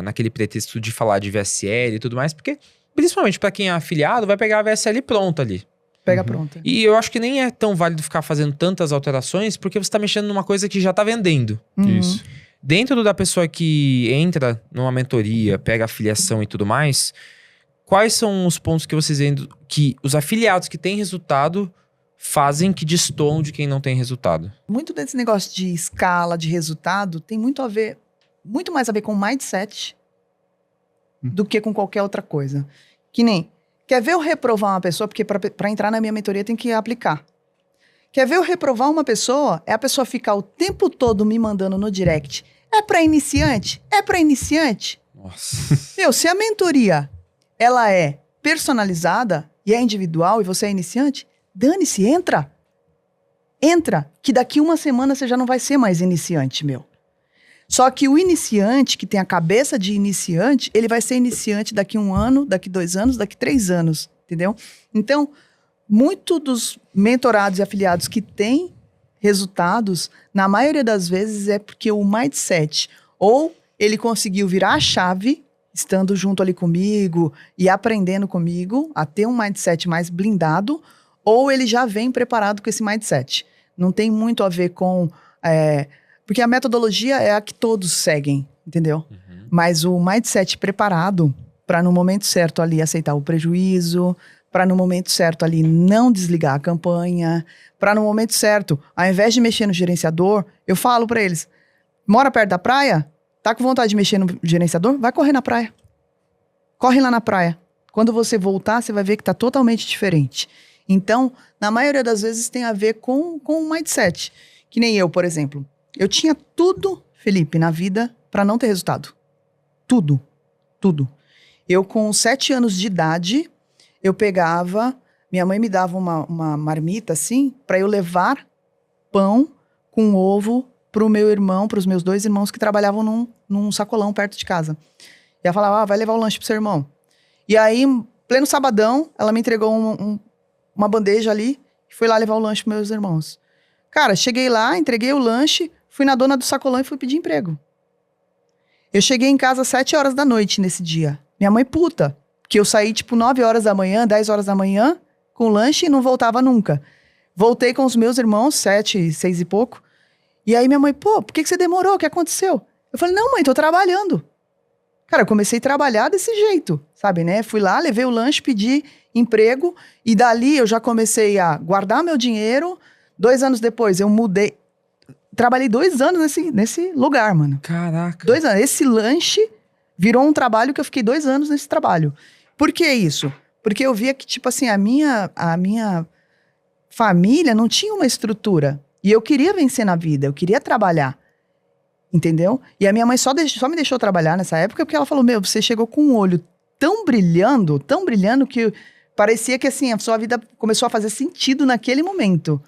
naquele pretexto de falar de VSL e tudo mais, porque, principalmente pra quem é afiliado, vai pegar a VSL pronta ali.
Pega pronta.
E eu acho que nem é tão válido ficar fazendo tantas alterações, porque você tá mexendo numa coisa que já tá vendendo.
Isso.
Dentro da pessoa que entra numa mentoria, pega afiliação e tudo mais, quais são os pontos que vocês veem que os afiliados que têm resultado fazem que destoam de quem não tem resultado?
Muito desse negócio de escala, de resultado, tem muito mais a ver com mindset do que com qualquer outra coisa. Que nem, quer ver eu reprovar uma pessoa, porque para entrar na minha mentoria tem que aplicar. Quer ver eu reprovar uma pessoa, é a pessoa ficar o tempo todo me mandando no direct. É para iniciante? É para iniciante?
Nossa.
Se a mentoria ela é personalizada e é individual e você é iniciante, dane-se, entra. Entra, que daqui uma semana você já não vai ser mais iniciante, meu. Só que o iniciante, que tem a cabeça de iniciante, ele vai ser iniciante daqui 1 ano, daqui 2 anos, daqui 3 anos, entendeu? Então, muito dos mentorados e afiliados que têm resultados, na maioria das vezes é porque o mindset, ou ele conseguiu virar a chave, estando junto ali comigo e aprendendo comigo, a ter um mindset mais blindado, ou ele já vem preparado com esse mindset. Não tem muito a ver com... porque a metodologia é a que todos seguem, entendeu? Mas o mindset preparado para no momento certo ali aceitar o prejuízo, para no momento certo ali não desligar a campanha, para no momento certo, ao invés de mexer no gerenciador, eu falo para eles, mora perto da praia? Tá com vontade de mexer no gerenciador? Vai correr na praia. Corre lá na praia. Quando você voltar, você vai ver que tá totalmente diferente. Então, na maioria das vezes tem a ver com o mindset. Que nem eu, por exemplo. Eu tinha tudo, Felipe, na vida para não ter resultado. Tudo. Tudo. Eu, com 7 anos de idade, eu pegava... Minha mãe me dava uma marmita, assim, para eu levar pão com ovo pro meu irmão, pros meus 2 irmãos que trabalhavam num sacolão perto de casa. E ela falava, vai levar o lanche pro seu irmão. E aí, pleno sabadão, ela me entregou uma bandeja ali, e fui lá levar o lanche pros meus irmãos. Cara, cheguei lá, entreguei o lanche, fui na dona do sacolão e fui pedir emprego. Eu cheguei em casa às 7 horas da noite nesse dia. Minha mãe puta, que eu saí tipo 9 horas da manhã, 10 horas da manhã, com lanche e não voltava nunca. Voltei com os meus irmãos, 7, 6 e pouco. E aí minha mãe, pô, por que você demorou? O que aconteceu? Eu falei, não mãe, tô trabalhando. Cara, eu comecei a trabalhar desse jeito, sabe, né? Fui lá, levei o lanche, pedi emprego e dali eu já comecei a guardar meu dinheiro. 2 anos depois eu mudei. Trabalhei 2 anos nesse lugar, mano.
Caraca.
2 anos. Esse lanche virou um trabalho que eu fiquei 2 anos nesse trabalho. Por que isso? Porque eu via que, tipo assim, a minha família não tinha uma estrutura. E eu queria vencer na vida, eu queria trabalhar. Entendeu? E a minha mãe só me deixou trabalhar nessa época porque ela falou, você chegou com um olho tão brilhando que parecia que assim, a sua vida começou a fazer sentido naquele momento.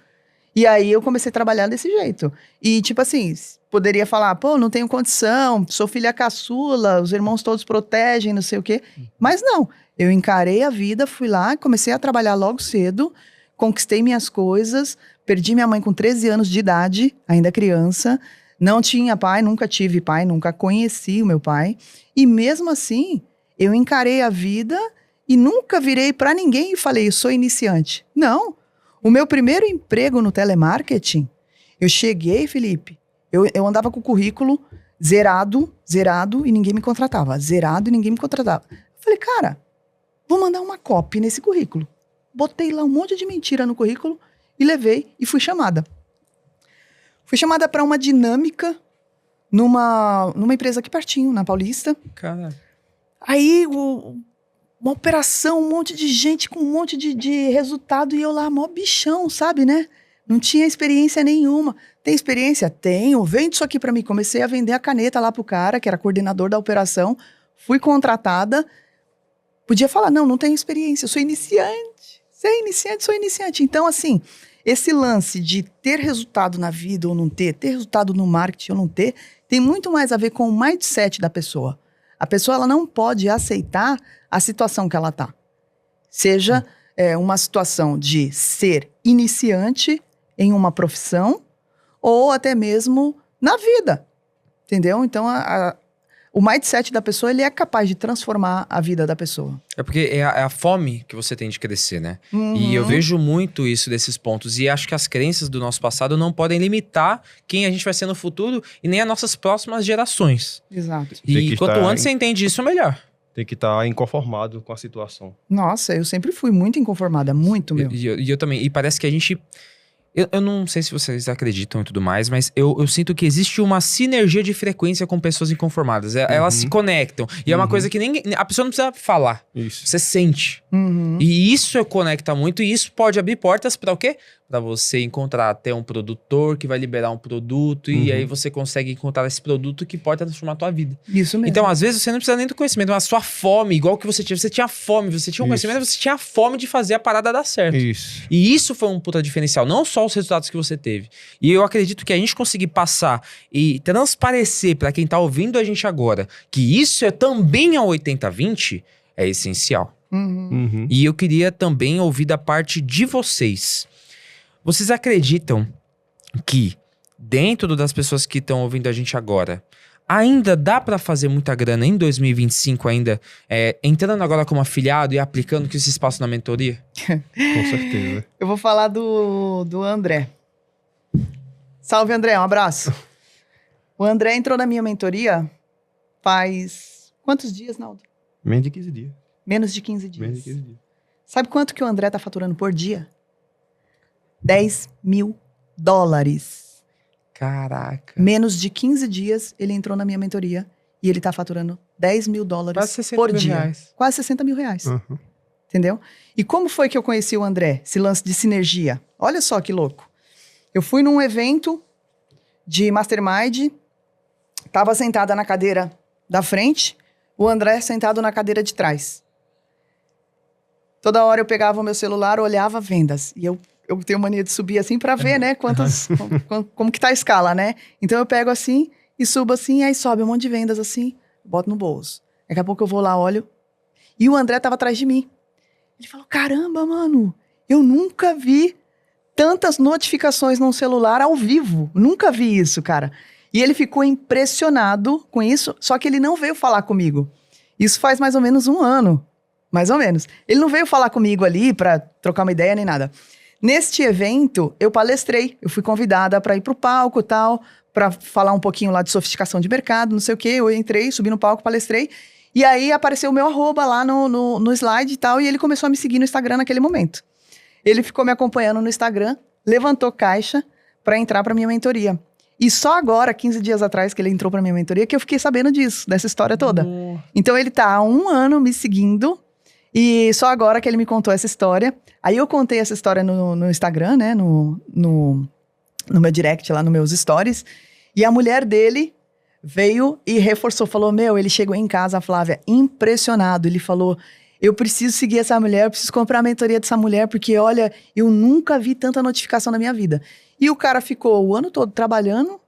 E aí eu comecei a trabalhar desse jeito. E tipo assim, poderia falar, não tenho condição, sou filha caçula, os irmãos todos protegem, não sei o quê. Mas não, eu encarei a vida, fui lá, comecei a trabalhar logo cedo, conquistei minhas coisas, perdi minha mãe com 13 anos de idade, ainda criança, não tinha pai, nunca tive pai, nunca conheci o meu pai. E mesmo assim, eu encarei a vida e nunca virei pra ninguém e falei, eu sou iniciante. Não. O meu primeiro emprego no telemarketing, eu cheguei, Felipe, eu andava com o currículo zerado e ninguém me contratava. Zerado e ninguém me contratava. Eu falei, cara, vou mandar uma copy nesse currículo. Botei lá um monte de mentira no currículo e levei e fui chamada. Fui chamada para uma dinâmica numa empresa aqui pertinho, na Paulista.
Cara.
Aí uma operação, um monte de gente com um monte de resultado e eu lá, mó bichão, sabe, né? Não tinha experiência nenhuma. Tem experiência? Tenho. Vende isso aqui pra mim. Comecei a vender a caneta lá pro cara, que era coordenador da operação. Fui contratada. Podia falar, não tenho experiência, eu sou iniciante. Você é iniciante, sou iniciante. Então, assim, esse lance de ter resultado na vida ou não ter resultado no marketing ou não ter, tem muito mais a ver com o mindset da pessoa. A pessoa ela não pode aceitar a situação que ela está. Seja uma situação de ser iniciante em uma profissão ou até mesmo na vida. Entendeu? Então, o mindset da pessoa ele é capaz de transformar a vida da pessoa.
É porque é a fome que você tem de crescer, né? E eu vejo muito isso desses pontos. E acho que as crenças do nosso passado não podem limitar quem a gente vai ser no futuro e nem as nossas próximas gerações.
Exato.
E quanto antes você entende isso, melhor.
Tem que estar inconformado com a situação.
Nossa, eu sempre fui muito inconformada, muito meu.
E eu também. E parece que a gente... Eu não sei se vocês acreditam e tudo mais, mas eu sinto que existe uma sinergia de frequência com pessoas inconformadas. Elas se conectam. E é uma coisa que a pessoa não precisa falar.
Isso.
Você sente. E isso conecta muito. E isso pode abrir portas para o quê? Para você encontrar até um produtor que vai liberar um produto. E aí você consegue encontrar esse produto que pode transformar a tua vida.
Isso mesmo.
Então, às vezes, você não precisa nem do conhecimento, mas a sua fome, igual que você tinha. Você tinha fome, você tinha um conhecimento, você tinha fome de fazer a parada dar certo.
Isso.
E isso foi um puta diferencial. Não só os resultados que você teve. E eu acredito que a gente conseguir passar e transparecer para quem tá ouvindo a gente agora que isso é também a 80-20 é essencial. E eu queria também ouvir da parte de vocês. Vocês acreditam que dentro das pessoas que estão ouvindo a gente agora, ainda dá para fazer muita grana em 2025 ainda, entrando agora como afiliado e aplicando o que vocês passam na mentoria?
Com certeza.
Eu vou falar do André. Salve, André, um abraço. O André entrou na minha mentoria faz quantos dias, Naldo?
Menos de 15 dias.
Menos de 15 dias.
Menos de 15 dias.
Sabe quanto que o André tá faturando por dia? $10 mil.
Caraca.
Menos de 15 dias ele entrou na minha mentoria e ele tá faturando $10 mil
Quase 60
por
mil
dia.
reais.
Quase 60 mil reais. Entendeu? E como foi que eu conheci o André? Esse lance de sinergia. Olha só que louco. Eu fui num evento de Mastermind, tava sentada na cadeira da frente, o André sentado na cadeira de trás. Toda hora eu pegava o meu celular, olhava vendas. E eu tenho mania de subir assim pra ver, né? Como que tá a escala, né? Então eu pego assim e subo assim, aí sobe um monte de vendas assim, boto no bolso. Daqui a pouco eu vou lá, olho. E o André tava atrás de mim. Ele falou, caramba, mano, eu nunca vi tantas notificações no celular ao vivo. Nunca vi isso, cara. E ele ficou impressionado com isso, só que ele não veio falar comigo. Isso faz mais ou menos 1 ano. Mais ou menos. Ele não veio falar comigo ali pra trocar uma ideia nem nada. Neste evento, eu palestrei. Eu fui convidada para ir pro palco e tal, para falar um pouquinho lá de sofisticação de mercado, não sei o quê. Eu entrei, subi no palco, palestrei. E aí apareceu o meu @ lá no slide e tal, e ele começou a me seguir no Instagram naquele momento. Ele ficou me acompanhando no Instagram, levantou caixa para entrar para minha mentoria. E só agora, 15 dias atrás, que ele entrou para minha mentoria, que eu fiquei sabendo disso, dessa história toda. Então ele tá há 1 ano me seguindo, e só agora que ele me contou essa história. Aí eu contei essa história no Instagram, né? No meu direct, lá nos meus stories. E a mulher dele veio e reforçou, falou, ele chegou em casa, a Flávia, impressionado, ele falou, eu preciso seguir essa mulher, eu preciso comprar a mentoria dessa mulher, porque olha, eu nunca vi tanta notificação na minha vida. E o cara ficou o ano todo trabalhando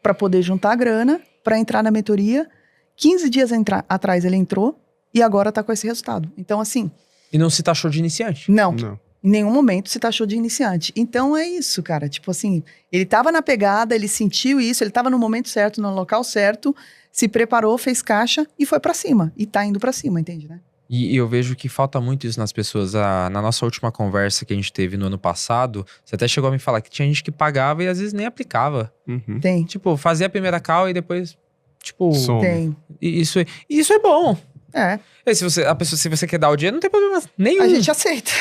para poder juntar a grana, para entrar na mentoria, 15 dias atrás ele entrou e agora tá com esse resultado. Então assim...
E não se taxou de iniciante?
Não. Em nenhum momento se taxou de iniciante. Então é isso, cara. Tipo assim, ele tava na pegada, ele sentiu isso, ele tava no momento certo, no local certo, se preparou, fez caixa e foi pra cima. E tá indo pra cima, entende, né?
E eu vejo que falta muito isso nas pessoas. Na nossa última conversa que a gente teve no ano passado, você até chegou a me falar que tinha gente que pagava e às vezes nem aplicava.
Uhum.
Tem.
Tipo, fazia a primeira call e depois, tipo...
Some.
Tem.
Isso é bom.
É.
E se você quer dar o dinheiro, não tem problema nenhum.
A gente aceita.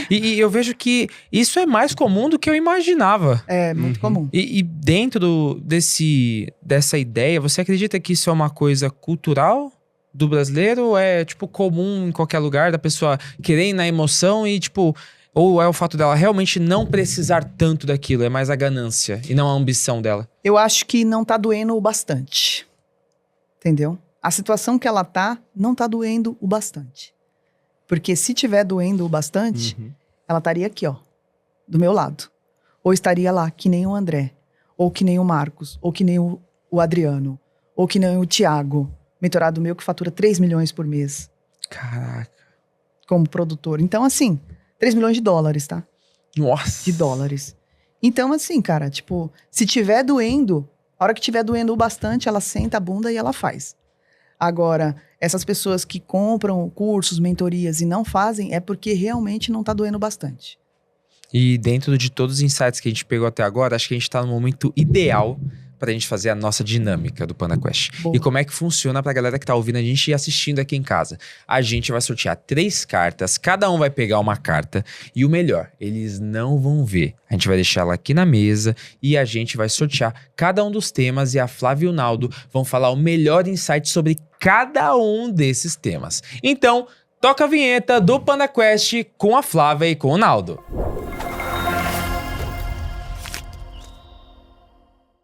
E eu vejo que isso é mais comum do que eu imaginava.
É muito comum.
E dentro dessa ideia, você acredita que isso é uma coisa cultural do brasileiro? Ou é, tipo, comum em qualquer lugar da pessoa querer ir na emoção e, tipo... Ou é o fato dela realmente não precisar tanto daquilo, é mais a ganância e não a ambição dela?
Eu acho que não tá doendo o bastante. Entendeu? A situação que ela tá, não tá doendo o bastante. Porque se tiver doendo o bastante, ela estaria aqui, ó, do meu lado. Ou estaria lá, que nem o André, ou que nem o Marcos, ou que nem o Adriano, ou que nem o Thiago, mentorado meu que fatura 3 milhões por mês.
Caraca.
Como produtor. Então, assim, 3 milhões de dólares, tá?
Nossa.
De dólares. Então, assim, cara, tipo, se tiver doendo, a hora que tiver doendo o bastante, ela senta a bunda e ela faz. Agora, essas pessoas que compram cursos, mentorias e não fazem, é porque realmente não tá doendo bastante.
E dentro de todos os insights que a gente pegou até agora, acho que a gente tá no momento ideal pra gente fazer a nossa dinâmica do Panda Quest.
Boa.
E como é que funciona pra galera que tá ouvindo a gente e assistindo aqui em casa. A gente vai sortear 3 cartas, cada um vai pegar uma carta e o melhor, eles não vão ver. A gente vai deixar ela aqui na mesa e a gente vai sortear cada um dos temas e a Flávia e o Naldo vão falar o melhor insight sobre cada um desses temas. Então, toca a vinheta do Panda Quest com a Flávia e com o Naldo.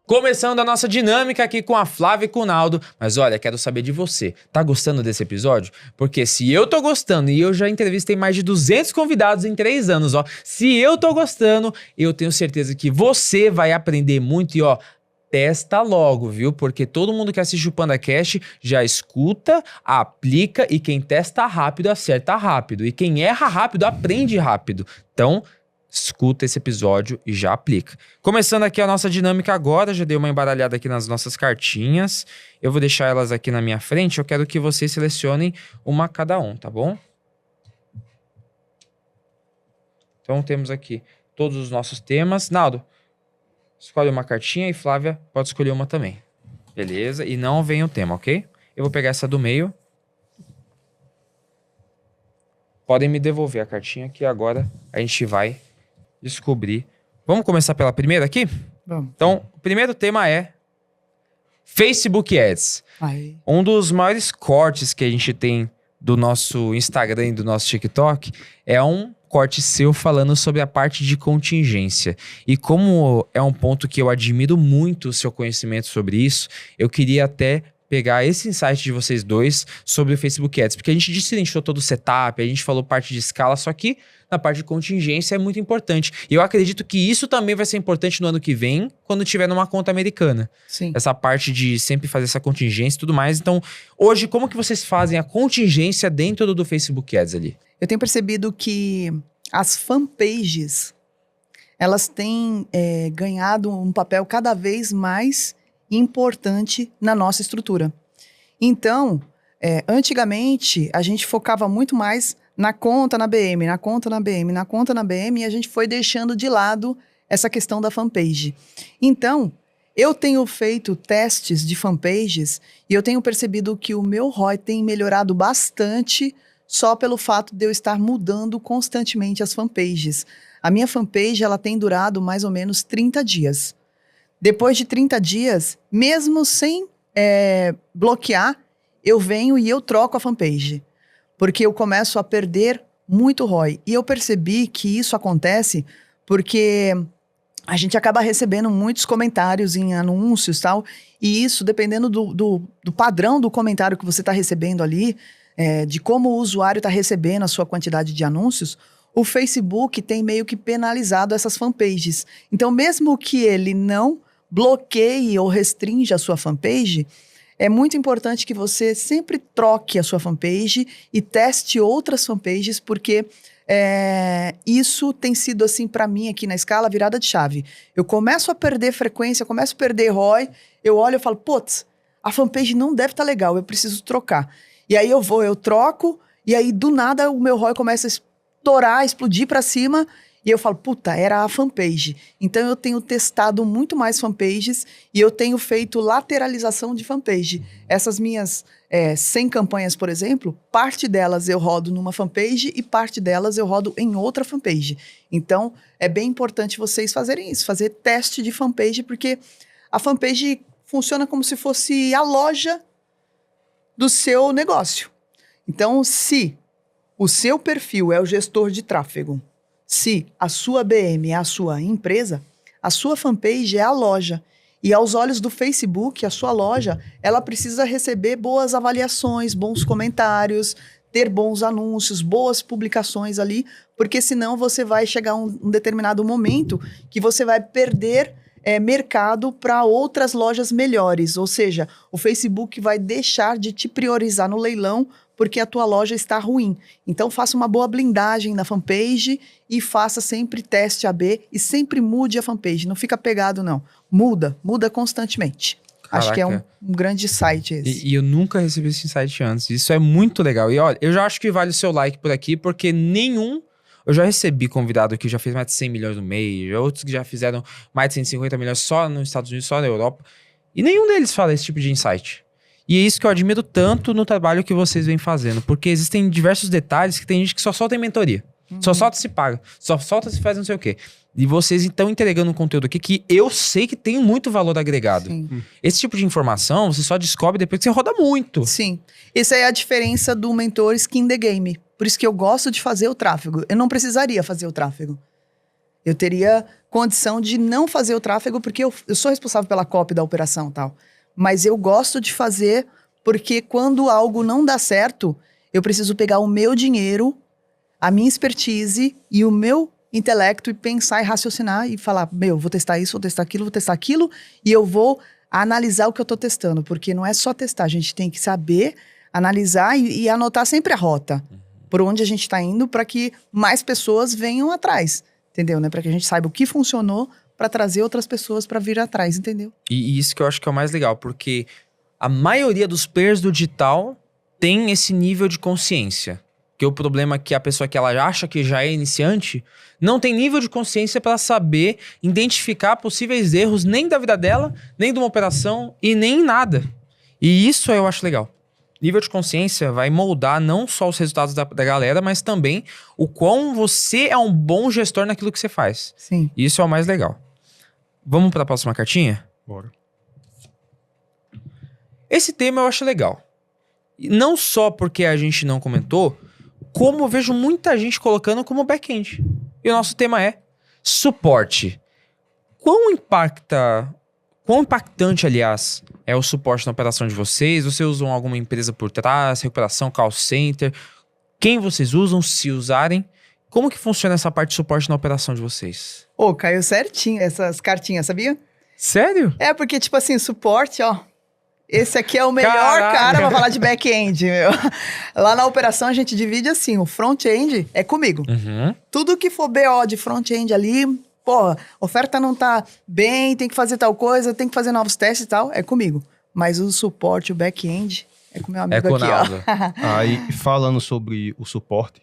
Começando a nossa dinâmica aqui com a Flávia e com o Naldo. Mas olha, quero saber de você. Tá gostando desse episódio? Porque se eu tô gostando, e eu já entrevistei mais de 200 convidados em 3 anos, ó. Se eu tô gostando, eu tenho certeza que você vai aprender muito e, ó, testa logo, viu? Porque todo mundo que assiste o PandaCast já escuta, aplica e quem testa rápido, acerta rápido. E quem erra rápido, aprende rápido. Então... escuta esse episódio e já aplica. Começando aqui a nossa dinâmica agora, já dei uma embaralhada aqui nas nossas cartinhas. Eu vou deixar elas aqui na minha frente, eu quero que vocês selecionem uma cada um, tá bom? Então temos aqui todos os nossos temas. Naldo, escolhe uma cartinha e Flávia pode escolher uma também. Beleza? E não vem o tema, ok? Eu vou pegar essa do meio. Podem me devolver a cartinha que agora a gente vai descobrir. Vamos começar pela primeira aqui?
Vamos.
Então, o primeiro tema é Facebook Ads.
Aí.
Um dos maiores cortes que a gente tem do nosso Instagram e do nosso TikTok é um corte seu falando sobre a parte de contingência. E como é um ponto que eu admiro muito o seu conhecimento sobre isso, eu queria até pegar esse insight de vocês dois sobre o Facebook Ads, porque a gente destrinchou todo o setup, a gente falou parte de escala, só que na parte de contingência é muito importante. E eu acredito que isso também vai ser importante no ano que vem, quando tiver numa conta americana.
Sim.
Essa parte de sempre fazer essa contingência e tudo mais. Então, hoje, como que vocês fazem a contingência dentro do Facebook Ads ali?
Eu tenho percebido que as fanpages, elas têm ganhado um papel cada vez mais importante na nossa estrutura. Então, antigamente, a gente focava muito mais na conta na BM, na conta na BM, na conta na BM, e a gente foi deixando de lado essa questão da fanpage. Então, eu tenho feito testes de fanpages e eu tenho percebido que o meu ROI tem melhorado bastante só pelo fato de eu estar mudando constantemente as fanpages. A minha fanpage, ela tem durado mais ou menos 30 dias. Depois de 30 dias, mesmo sem bloquear, eu venho e eu troco a fanpage. Porque eu começo a perder muito ROI. E eu percebi que isso acontece porque a gente acaba recebendo muitos comentários em anúncios e tal, e isso, dependendo do padrão do comentário que você está recebendo ali, de como o usuário está recebendo a sua quantidade de anúncios, o Facebook tem meio que penalizado essas fanpages. Então, mesmo que ele não bloqueie ou restrinja a sua fanpage, é muito importante que você sempre troque a sua fanpage e teste outras fanpages, porque isso tem sido, assim, para mim aqui na escala, virada de chave. Eu começo a perder frequência, começo a perder ROI, eu olho e falo, putz, a fanpage não deve estar legal, eu preciso trocar. E aí eu troco, e aí do nada o meu ROI começa a estourar, explodir para cima, e eu falo, puta, era a fanpage. Então eu tenho testado muito mais fanpages e eu tenho feito lateralização de fanpage. Essas minhas 100 campanhas, por exemplo, parte delas eu rodo numa fanpage e parte delas eu rodo em outra fanpage. Então é bem importante vocês fazerem isso, fazer teste de fanpage, porque a fanpage funciona como se fosse a loja do seu negócio. Então, se o seu perfil é o gestor de tráfego, se a sua BM é a sua empresa, a sua fanpage é a loja. E aos olhos do Facebook, a sua loja, ela precisa receber boas avaliações, bons comentários, ter bons anúncios, boas publicações ali, porque senão você vai chegar a um determinado momento que você vai perder mercado para outras lojas melhores. Ou seja, o Facebook vai deixar de te priorizar no leilão porque a tua loja está ruim. Então, faça uma boa blindagem na fanpage e faça sempre teste AB e sempre mude a fanpage. Não fica pegado, não. Muda constantemente.
Caraca.
Acho que é um grande site esse.
E eu nunca recebi esse insight antes. Isso é muito legal. E olha, eu já acho que vale o seu like por aqui, porque eu já recebi convidado que já fez mais de 100 milhões no mês, outros que já fizeram mais de 150 milhões só nos Estados Unidos, só na Europa. E nenhum deles fala esse tipo de insight. E é isso que eu admiro tanto no trabalho que vocês vêm fazendo. Porque existem diversos detalhes que tem gente que só solta em mentoria. Só solta se paga. Só solta se faz não sei o quê. E vocês estão entregando um conteúdo aqui que eu sei que tem muito valor agregado.
Sim.
Esse tipo de informação você só descobre depois que você roda muito.
Sim. Essa é a diferença do mentor skin the game. Por isso que eu gosto de fazer o tráfego. Eu não precisaria fazer o tráfego. Eu teria condição de não fazer o tráfego porque eu sou responsável pela copy da operação e tal. Mas eu gosto de fazer porque quando algo não dá certo, eu preciso pegar o meu dinheiro, a minha expertise e o meu intelecto e pensar e raciocinar e falar, vou testar isso, vou testar aquilo e eu vou analisar o que eu tô testando. Porque não é só testar, a gente tem que saber analisar e anotar sempre a rota. Por onde a gente está indo para que mais pessoas venham atrás, entendeu? Né? Para que a gente saiba o que funcionou para trazer outras pessoas para vir atrás, entendeu?
E isso que eu acho que é o mais legal, porque a maioria dos players do digital tem esse nível de consciência. Que o problema é que a pessoa que ela acha que já é iniciante não tem nível de consciência para saber identificar possíveis erros nem da vida dela, nem de uma operação e nem em nada. E isso eu acho legal. Nível de consciência vai moldar não só os resultados da galera, mas também o quão você é um bom gestor naquilo que você faz.
Sim.
Isso é o mais legal. Vamos para a próxima cartinha?
Bora.
Esse tema eu acho legal. Não só porque a gente não comentou, como eu vejo muita gente colocando como back-end. E o nosso tema é suporte. Quão impactante, aliás, é o suporte na operação de vocês? Vocês usam alguma empresa por trás, recuperação, call center? Quem vocês usam, se usarem? Como que funciona essa parte de suporte na operação de vocês?
Caiu certinho essas cartinhas, sabia?
Sério?
É, porque, tipo assim, suporte, esse aqui é o melhor
Caraca.
cara pra falar de back-end, meu. Lá na operação a gente divide assim, o front-end é comigo.
Uhum.
Tudo que for BO de front-end ali, oferta não tá bem, tem que fazer tal coisa, tem que fazer novos testes e tal, é comigo. Mas o suporte, o back-end, é com meu amigo
com o
aqui,
Naldo.
Aí, falando sobre o suporte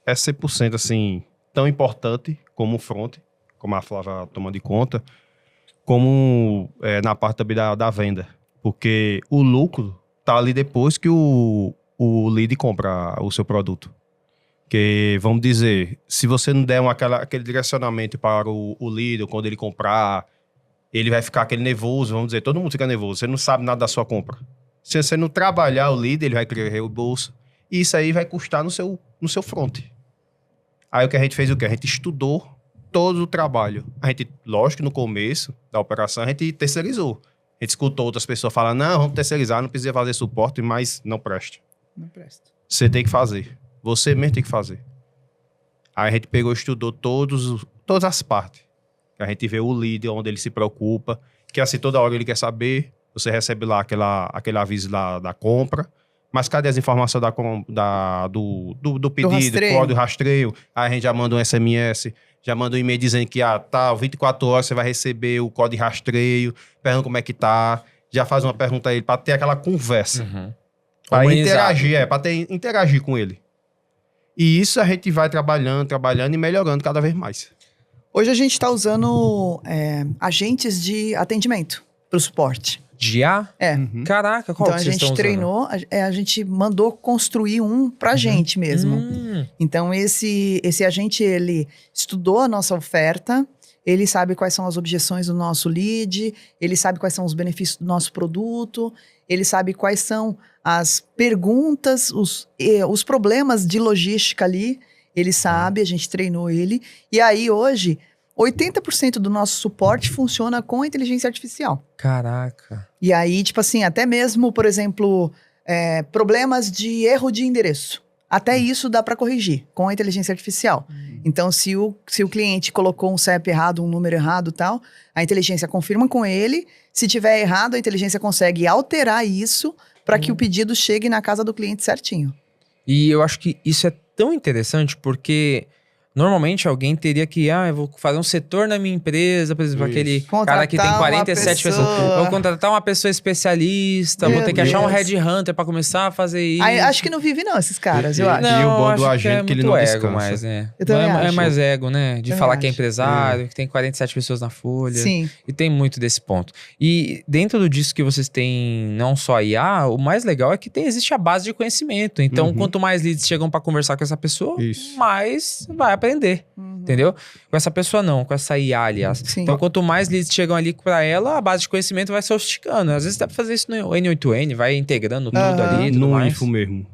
é 100% assim, tão importante como o front, como a Flávia toma de conta, como na parte também da venda. Porque o lucro tá ali depois que o lead compra o seu produto. Que, vamos dizer, se você não der aquele direcionamento para o lead, quando ele comprar, ele vai ficar aquele nervoso, vamos dizer, todo mundo fica nervoso, você não sabe nada da sua compra. Se você não trabalhar o lead, ele vai querer o bolso, e isso aí vai custar no seu front. Aí o que a gente fez, a gente estudou todo o trabalho. A gente, lógico, no começo da operação, a gente terceirizou. A gente escutou outras pessoas falando, não, vamos terceirizar, não precisa fazer suporte, mas não presta.
Não presta.
Você tem que fazer. Você mesmo tem que fazer. Aí a gente pegou e estudou todas as partes. A gente vê o lead, onde ele se preocupa, que assim, toda hora ele quer saber, você recebe lá aquele aviso da compra, mas cadê as informações do pedido, código rastreio? Aí a gente já manda um SMS, já manda um e-mail dizendo que, 24 horas você vai receber o código de rastreio, pergunta como é que tá, já faz uma pergunta a ele, para ter aquela conversa.
Uhum.
Para interagir, para interagir com ele. E isso a gente vai trabalhando e melhorando cada vez mais.
Hoje a gente está usando agentes de atendimento para o suporte.
De IA?
É.
Caraca, qual
Então
que
a
vocês
gente
estão
treinou, a gente mandou construir um pra gente mesmo. Então esse agente, ele estudou a nossa oferta, ele sabe quais são as objeções do nosso lead, ele sabe quais são os benefícios do nosso produto, ele sabe quais são as perguntas, os problemas de logística ali, ele sabe, a gente treinou ele. E aí hoje, 80% do nosso suporte funciona com a inteligência artificial.
Caraca.
E aí, tipo assim, até mesmo, por exemplo, problemas de erro de endereço. Até isso dá para corrigir com a inteligência artificial. Então, se o cliente colocou um CEP errado, um número errado e tal, a inteligência confirma com ele. Se tiver errado, a inteligência consegue alterar isso para que o pedido chegue na casa do cliente certinho.
E eu acho que isso é tão interessante porque normalmente alguém teria que, eu vou fazer um setor na minha empresa, por exemplo, aquele cara que tem 47 pessoas. Vou contratar uma pessoa especialista, vou ter que achar um headhunter pra começar a fazer isso.
Aí, acho que não vive não, esses caras, eu acho.
Não,
E o bom do
acho que
agente que ele não descansa.
mais, né?
Eu também
É
acho.
mais ego, né? De
Também
falar que é
acho.
empresário, que tem 47 pessoas na folha.
Sim.
E tem muito desse ponto. E dentro disso que vocês têm, não só a IA, o mais legal é que existe a base de conhecimento. Então, quanto mais leads chegam pra conversar com essa pessoa, mais vai aprender. Entendeu? Com essa pessoa não, com essa IA, aliás.
Sim.
Então, quanto mais leads chegam ali pra ela, a base de conhecimento vai sofisticando. Às vezes dá pra fazer isso no N8N, vai integrando tudo ali e tudo
no
mais.
Info mesmo.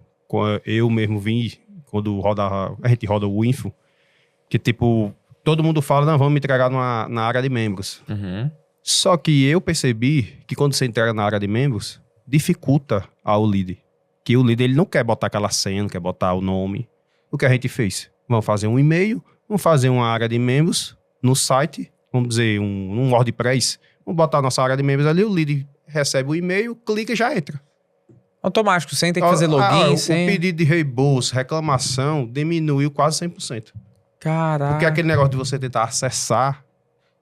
Eu mesmo vim, quando a gente roda o Info, que tipo, todo mundo fala, não, vamos me entregar na área de membros. Só que eu percebi que quando você entrega na área de membros, dificulta ao lead. Que o lead, ele não quer botar aquela senha, não quer botar o nome. O que a gente fez? Vamos fazer um e-mail, vamos fazer uma área de membros no site, vamos dizer, um WordPress. Vamos botar a nossa área de membros ali, o lead recebe o e-mail, clica e já entra.
Automático, sem ter que fazer login, sem...
O pedido de reembolso, reclamação, diminuiu quase 100%.
Caraca.
Porque aquele negócio de você tentar acessar,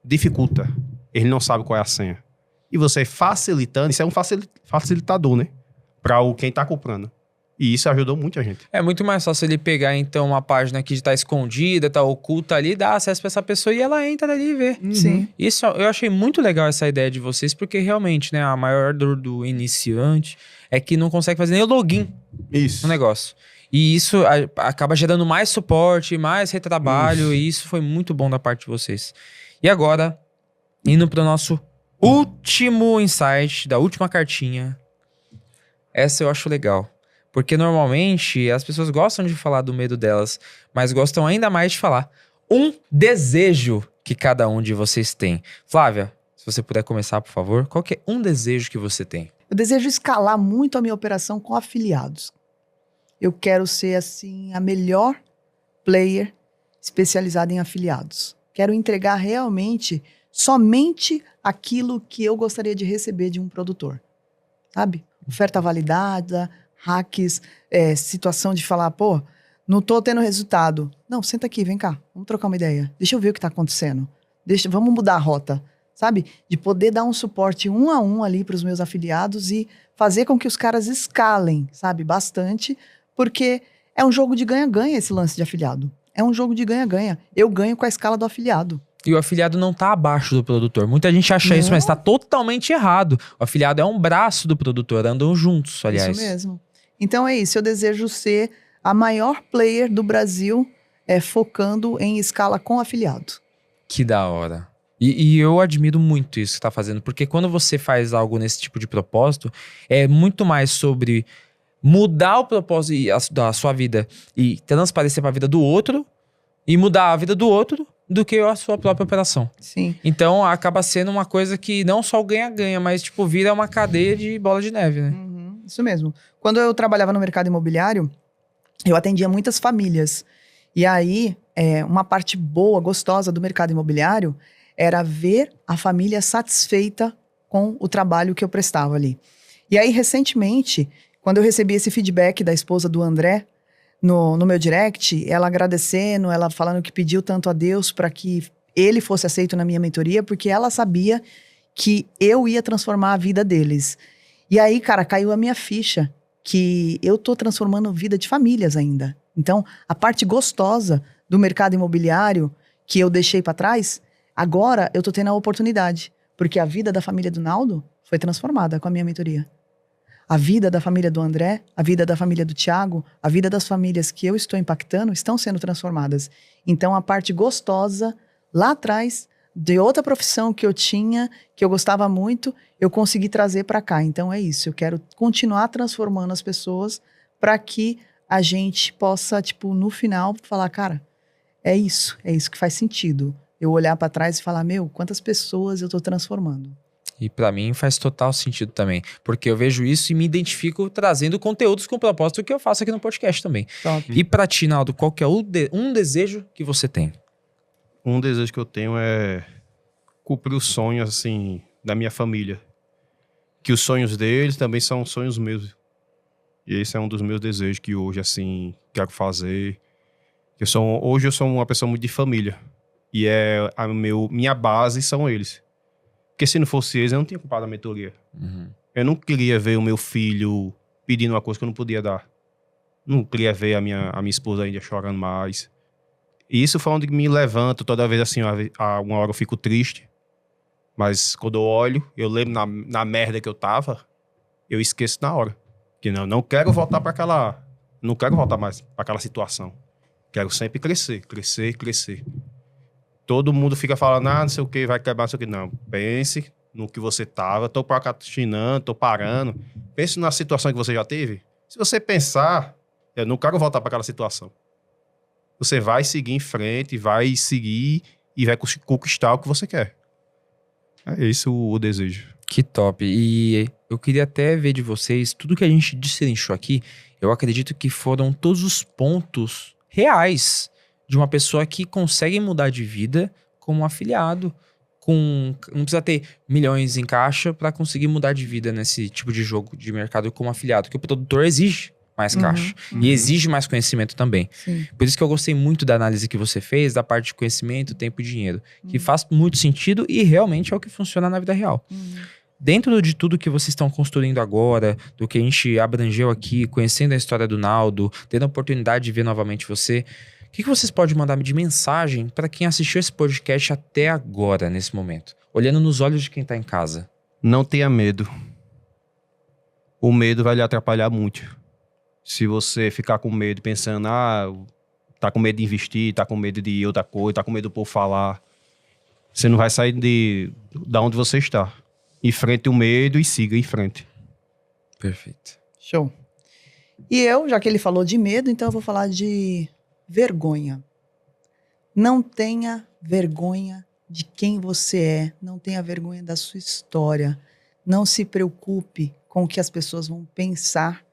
dificulta. Ele não sabe qual é a senha. E você facilitando, isso é um facilitador, né? Para quem tá comprando. E isso ajudou muita gente.
É muito mais fácil ele pegar, então, uma página que tá escondida, tá oculta ali, dar acesso pra essa pessoa e ela entra ali e vê.
Sim.
Isso, eu achei muito legal essa ideia de vocês, porque realmente, né, a maior dor do iniciante é que não consegue fazer nem o login no negócio. E isso acaba gerando mais suporte, mais retrabalho, e isso foi muito bom da parte de vocês. E agora, indo pro nosso último insight, da última cartinha. Essa eu acho legal. Porque normalmente as pessoas gostam de falar do medo delas, mas gostam ainda mais de falar um desejo que cada um de vocês tem. Flávia, se você puder começar, por favor, qual que é um desejo que você tem?
Eu desejo escalar muito a minha operação com afiliados. Eu quero ser, assim, a melhor player especializada em afiliados. Quero entregar realmente somente aquilo que eu gostaria de receber de um produtor. Sabe? Oferta validada, hacks, situação de falar, pô, não tô tendo resultado. Não, senta aqui, vem cá, vamos trocar uma ideia. Deixa eu ver o que tá acontecendo. Vamos mudar a rota, sabe? De poder dar um suporte 1 a 1 ali pros meus afiliados e fazer com que os caras escalem, sabe? Bastante, porque é um jogo de ganha-ganha esse lance de afiliado. É um jogo de ganha-ganha. Eu ganho com a escala do afiliado.
E o afiliado não tá abaixo do produtor. Muita gente acha isso, mas tá totalmente errado. O afiliado é um braço do produtor, andam juntos, aliás.
Isso mesmo. Então é isso, eu desejo ser a maior player do Brasil focando em escala com afiliado.
Que da hora. E eu admiro muito isso que tá fazendo, porque quando você faz algo nesse tipo de propósito, é muito mais sobre mudar o propósito da sua vida e transparecer pra vida do outro, e mudar a vida do outro, do que a sua própria operação.
Sim.
Então, acaba sendo uma coisa que não só o ganha-ganha, mas, tipo, vira uma cadeia de bola de neve, né?
Isso mesmo. Quando eu trabalhava no mercado imobiliário, eu atendia muitas famílias. E aí, uma parte boa, gostosa do mercado imobiliário era ver a família satisfeita com o trabalho que eu prestava ali. E aí, recentemente, quando eu recebi esse feedback da esposa do André no meu direct, ela agradecendo, ela falando que pediu tanto a Deus para que ele fosse aceito na minha mentoria, porque ela sabia que eu ia transformar a vida deles. E aí, cara, caiu a minha ficha que eu tô transformando a vida de famílias ainda. Então, a parte gostosa do mercado imobiliário que eu deixei para trás, agora eu tô tendo a oportunidade, porque a vida da família do Naldo foi transformada com a minha mentoria. A vida da família do André, a vida da família do Thiago, a vida das famílias que eu estou impactando estão sendo transformadas. Então, a parte gostosa, lá atrás, de outra profissão que eu tinha, que eu gostava muito, eu consegui trazer para cá. Então, é isso. Eu quero continuar transformando as pessoas para que a gente possa, tipo, no final, falar, cara, é isso que faz sentido. Eu olhar para trás e falar, meu, quantas pessoas eu estou transformando.
E pra mim faz total sentido também, porque eu vejo isso e me identifico trazendo conteúdos com o propósito que eu faço aqui no podcast também.
Top.
E pra ti, Naldo, qual que é um desejo que você tem?
Um desejo que eu tenho é cumprir os sonhos, assim, da minha família. Que os sonhos deles também são sonhos meus. E esse é um dos meus desejos que hoje, assim, quero fazer. Hoje eu sou uma pessoa muito de família. E minha base são eles. Porque se não fosse eles, eu não tinha ocupado a mentoria.
Uhum.
Eu não queria ver o meu filho pedindo uma coisa que eu não podia dar. Não queria ver a minha esposa ainda chorando mais. E isso foi onde me levanto toda vez, assim, uma hora eu fico triste. Mas quando eu olho, eu lembro na merda que eu tava, eu esqueço na hora. Que não quero voltar para aquela... Não quero voltar mais para aquela situação. Quero sempre crescer, crescer, crescer. Todo mundo fica falando, não sei o que, vai quebrar, não sei o que. Não, pense no que você tava, tô procrastinando, tô parando. Pense na situação que você já teve. Se você pensar, eu não quero voltar para aquela situação. Você vai seguir em frente, vai seguir e vai conquistar o que você quer. É esse o desejo.
Que top. E eu queria até ver de vocês, tudo que a gente destrinchou aqui, eu acredito que foram todos os pontos reais de uma pessoa que consegue mudar de vida como afiliado. Não precisa ter milhões em caixa para conseguir mudar de vida nesse tipo de jogo de mercado como afiliado, que o produtor exige mais caixa e exige mais conhecimento também.
Sim.
Por isso que eu gostei muito da análise que você fez, da parte de conhecimento, tempo e dinheiro, que faz muito sentido e realmente é o que funciona na vida real. Dentro de tudo que vocês estão construindo agora, do que a gente abrangeu aqui, conhecendo a história do Naldo, tendo a oportunidade de ver novamente você, o que vocês podem mandar de mensagem para quem assistiu esse podcast até agora, nesse momento? Olhando nos olhos de quem está em casa.
Não tenha medo. O medo vai lhe atrapalhar muito. Se você ficar com medo, pensando, tá com medo de investir, tá com medo de outra coisa, tá com medo do povo falar, você não vai sair da onde você está. Enfrente o medo e siga em frente.
Perfeito.
Show. E eu, já que ele falou de medo, então eu vou falar de vergonha. Não tenha vergonha de quem você é. Não tenha vergonha da sua história. Não se preocupe com o que as pessoas vão pensar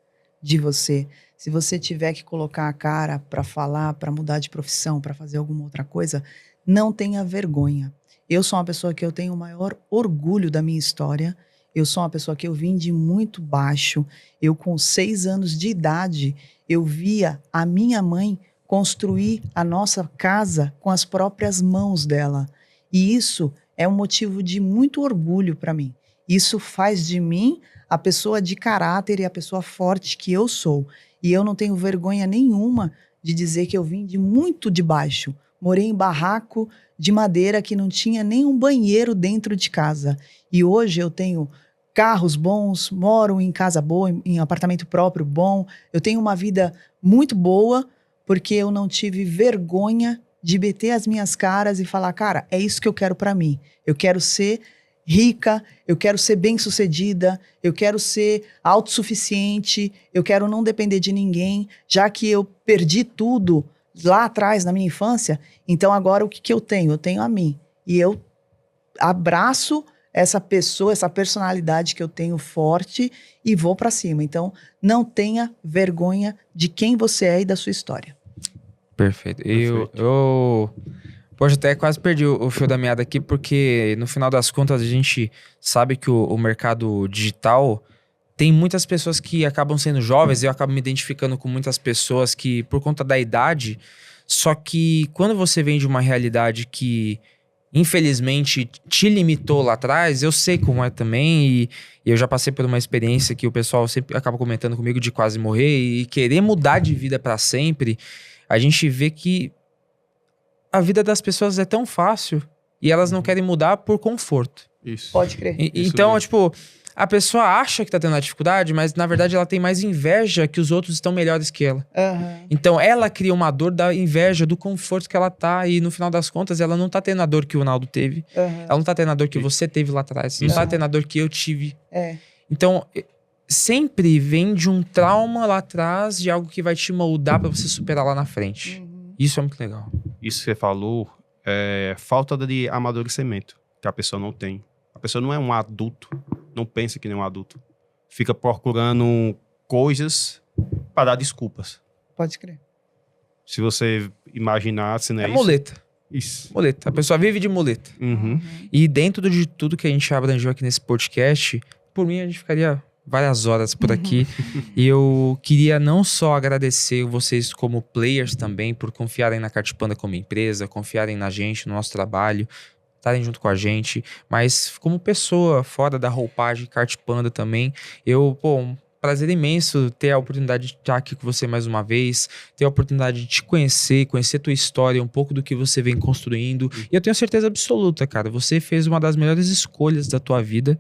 de você. Se você tiver que colocar a cara para falar, para mudar de profissão, para fazer alguma outra coisa, não tenha vergonha. Eu sou uma pessoa que eu tenho o maior orgulho da minha história. Eu sou uma pessoa que eu vim de muito baixo. Eu, com 6 anos de idade, eu via a minha mãe construir a nossa casa com as próprias mãos dela. E isso é um motivo de muito orgulho para mim. Isso faz de mim a pessoa de caráter e a pessoa forte que eu sou. E eu não tenho vergonha nenhuma de dizer que eu vim de muito de baixo. Morei em barraco de madeira que não tinha nem um banheiro dentro de casa. E hoje eu tenho carros bons, moro em casa boa, em apartamento próprio bom. Eu tenho uma vida muito boa porque eu não tive vergonha de meter as minhas caras e falar, cara, é isso que eu quero para mim. Eu quero ser rica, eu quero ser bem-sucedida, eu quero ser autossuficiente, eu quero não depender de ninguém, já que eu perdi tudo lá atrás, na minha infância. Então agora o que eu tenho? Eu tenho a mim. E eu abraço essa pessoa, essa personalidade que eu tenho forte e vou pra cima. Então não tenha vergonha de quem você é e da sua história.
Perfeito. Poxa, até quase perdi o fio da meada aqui, porque no final das contas a gente sabe que o mercado digital tem muitas pessoas que acabam sendo jovens, eu acabo me identificando com muitas pessoas que, por conta da idade, só que quando você vem de uma realidade que, infelizmente, te limitou lá atrás, eu sei como é também, e eu já passei por uma experiência que o pessoal sempre acaba comentando comigo de quase morrer, e querer mudar de vida pra sempre, a gente vê que a vida das pessoas é tão fácil e elas não querem mudar por conforto.
Isso.
Pode crer.
Então,
mesmo.
tipo, a pessoa acha que tá tendo uma dificuldade, mas na verdade ela tem mais inveja que os outros estão melhores que ela.
Uhum.
Então ela cria uma dor da inveja, do conforto que ela tá, e no final das contas ela não tá tendo a dor que o Naldo teve.
Uhum.
Ela não tá tendo a dor que você teve lá atrás. Não tá tendo a dor que eu tive.
É.
Então, sempre vem de um trauma lá atrás, de algo que vai te moldar pra você superar lá na frente. Isso é muito legal.
Isso que você falou é falta de amadurecimento que a pessoa não tem. A pessoa não é um adulto, não pensa que nem um adulto. Fica procurando coisas para dar desculpas.
Pode crer.
Se você imaginar, se não é,
É muleta.
isso.
Muleta. A pessoa vive de muleta.
Uhum.
E dentro de tudo que a gente abrangeu aqui nesse podcast, por mim a gente ficaria várias horas por aqui. E eu queria não só agradecer vocês como players também por confiarem na Cartpanda como empresa, confiarem na gente, no nosso trabalho, estarem junto com a gente, mas como pessoa fora da roupagem Cartpanda também, um prazer imenso ter a oportunidade de estar aqui com você mais uma vez, ter a oportunidade de te conhecer tua história, um pouco do que você vem construindo. E eu tenho certeza absoluta, cara, você fez uma das melhores escolhas da tua vida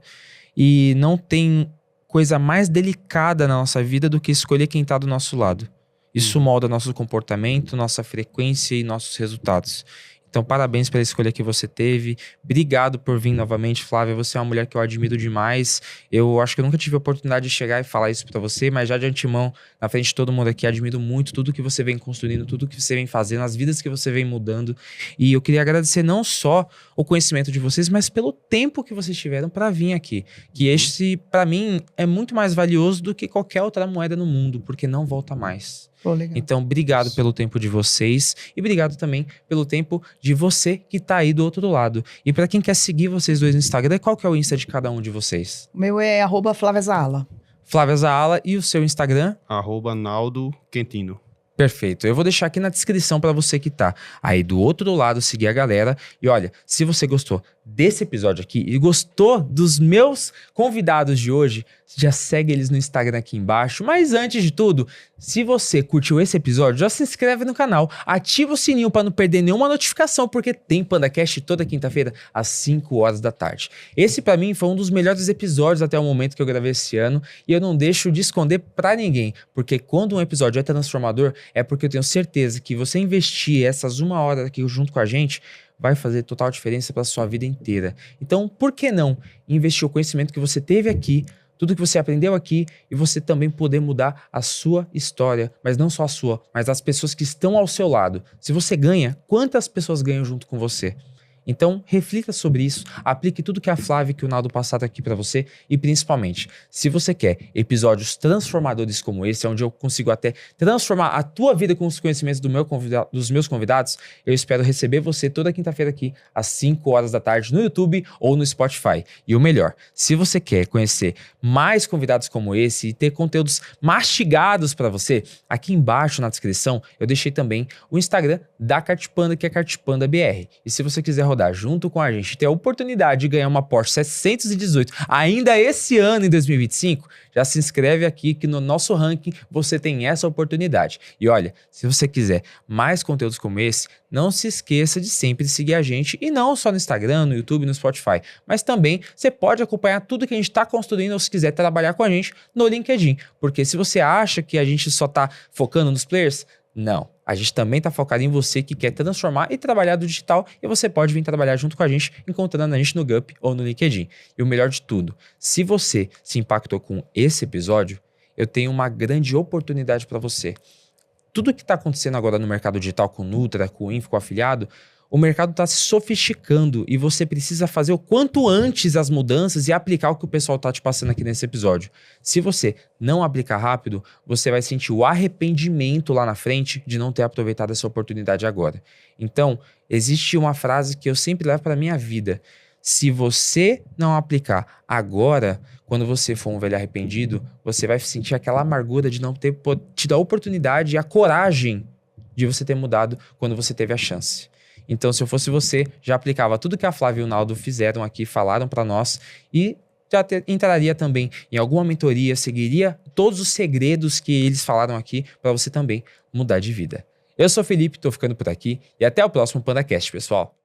e não tem coisa mais delicada na nossa vida do que escolher quem tá do nosso lado. Isso molda nosso comportamento, nossa frequência e nossos resultados. Então, parabéns pela escolha que você teve. Obrigado por vir novamente, Flávia. Você é uma mulher que eu admiro demais. Eu acho que eu nunca tive a oportunidade de chegar e falar isso pra você, mas já de antemão, na frente de todo mundo aqui, admiro muito tudo que você vem construindo, tudo que você vem fazendo, as vidas que você vem mudando. E eu queria agradecer não só o conhecimento de vocês, mas pelo tempo que vocês tiveram pra vir aqui. Que esse, pra mim, é muito mais valioso do que qualquer outra moeda no mundo, porque não volta mais.
Pô, legal.
Então, obrigado pelo tempo de vocês e obrigado também pelo tempo de você que tá aí do outro lado. E pra quem quer seguir vocês dois no Instagram, qual que é o Insta de cada um de vocês?
O meu é @FláviaZaala.
Flávia Zaala e o seu Instagram?
@Naldo Quentino.
Perfeito. Eu vou deixar aqui na descrição pra você que tá aí do outro lado, seguir a galera. E olha, se você gostou desse episódio aqui e gostou dos meus convidados de hoje, já segue eles no Instagram aqui embaixo. Mas antes de tudo, se você curtiu esse episódio, já se inscreve no canal, ativa o sininho para não perder nenhuma notificação, porque tem PandaCast toda quinta-feira às 5 horas da tarde. Esse pra mim foi um dos melhores episódios até o momento que eu gravei esse ano e eu não deixo de esconder pra ninguém, porque quando um episódio é transformador, é porque eu tenho certeza que você investir essas 1 hora aqui junto com a gente vai fazer total diferença para sua vida inteira. Então, por que não investir o conhecimento que você teve aqui, tudo que você aprendeu aqui, e você também poder mudar a sua história, mas não só a sua, mas as pessoas que estão ao seu lado. Se você ganha, quantas pessoas ganham junto com você? Então, reflita sobre isso, aplique tudo que a Flávia e que o Naldo passaram aqui pra você e, principalmente, se você quer episódios transformadores como esse, onde eu consigo até transformar a tua vida com os conhecimentos dos meus convidados, eu espero receber você toda quinta-feira aqui às 5 horas da tarde no YouTube ou no Spotify. E o melhor, se você quer conhecer mais convidados como esse e ter conteúdos mastigados pra você, aqui embaixo na descrição eu deixei também o Instagram da Cartpanda, que é CartpandaBR. E se você quiser rodar junto com a gente, ter a oportunidade de ganhar uma Porsche 718 ainda esse ano, em 2025, já se inscreve aqui que no nosso ranking você tem essa oportunidade. E olha, se você quiser mais conteúdos como esse, não se esqueça de sempre seguir a gente, e não só no Instagram, no YouTube, no Spotify, mas também você pode acompanhar tudo que a gente está construindo, ou se quiser trabalhar com a gente no LinkedIn, porque se você acha que a gente só está focando nos players, não. A gente também está focado em você que quer transformar e trabalhar do digital, e você pode vir trabalhar junto com a gente, encontrando a gente no Gup ou no LinkedIn. E o melhor de tudo, se você se impactou com esse episódio, eu tenho uma grande oportunidade para você. tudo que está acontecendo agora no mercado digital com o Nutra, com o Info, com o afiliado, o mercado está se sofisticando e você precisa fazer o quanto antes as mudanças e aplicar o que o pessoal está te passando aqui nesse episódio. Se você não aplicar rápido, você vai sentir o arrependimento lá na frente de não ter aproveitado essa oportunidade agora. Então, existe uma frase que eu sempre levo para a minha vida. Se você não aplicar agora, quando você for um velho arrependido, você vai sentir aquela amargura de não ter tido a oportunidade e a coragem de você ter mudado quando você teve a chance. Então, se eu fosse você, já aplicava tudo que a Flávia e o Naldo fizeram aqui, falaram para nós e já entraria também em alguma mentoria, seguiria todos os segredos que eles falaram aqui para você também mudar de vida. Eu sou o Felipe, tô ficando por aqui e até o próximo PandaCast, pessoal.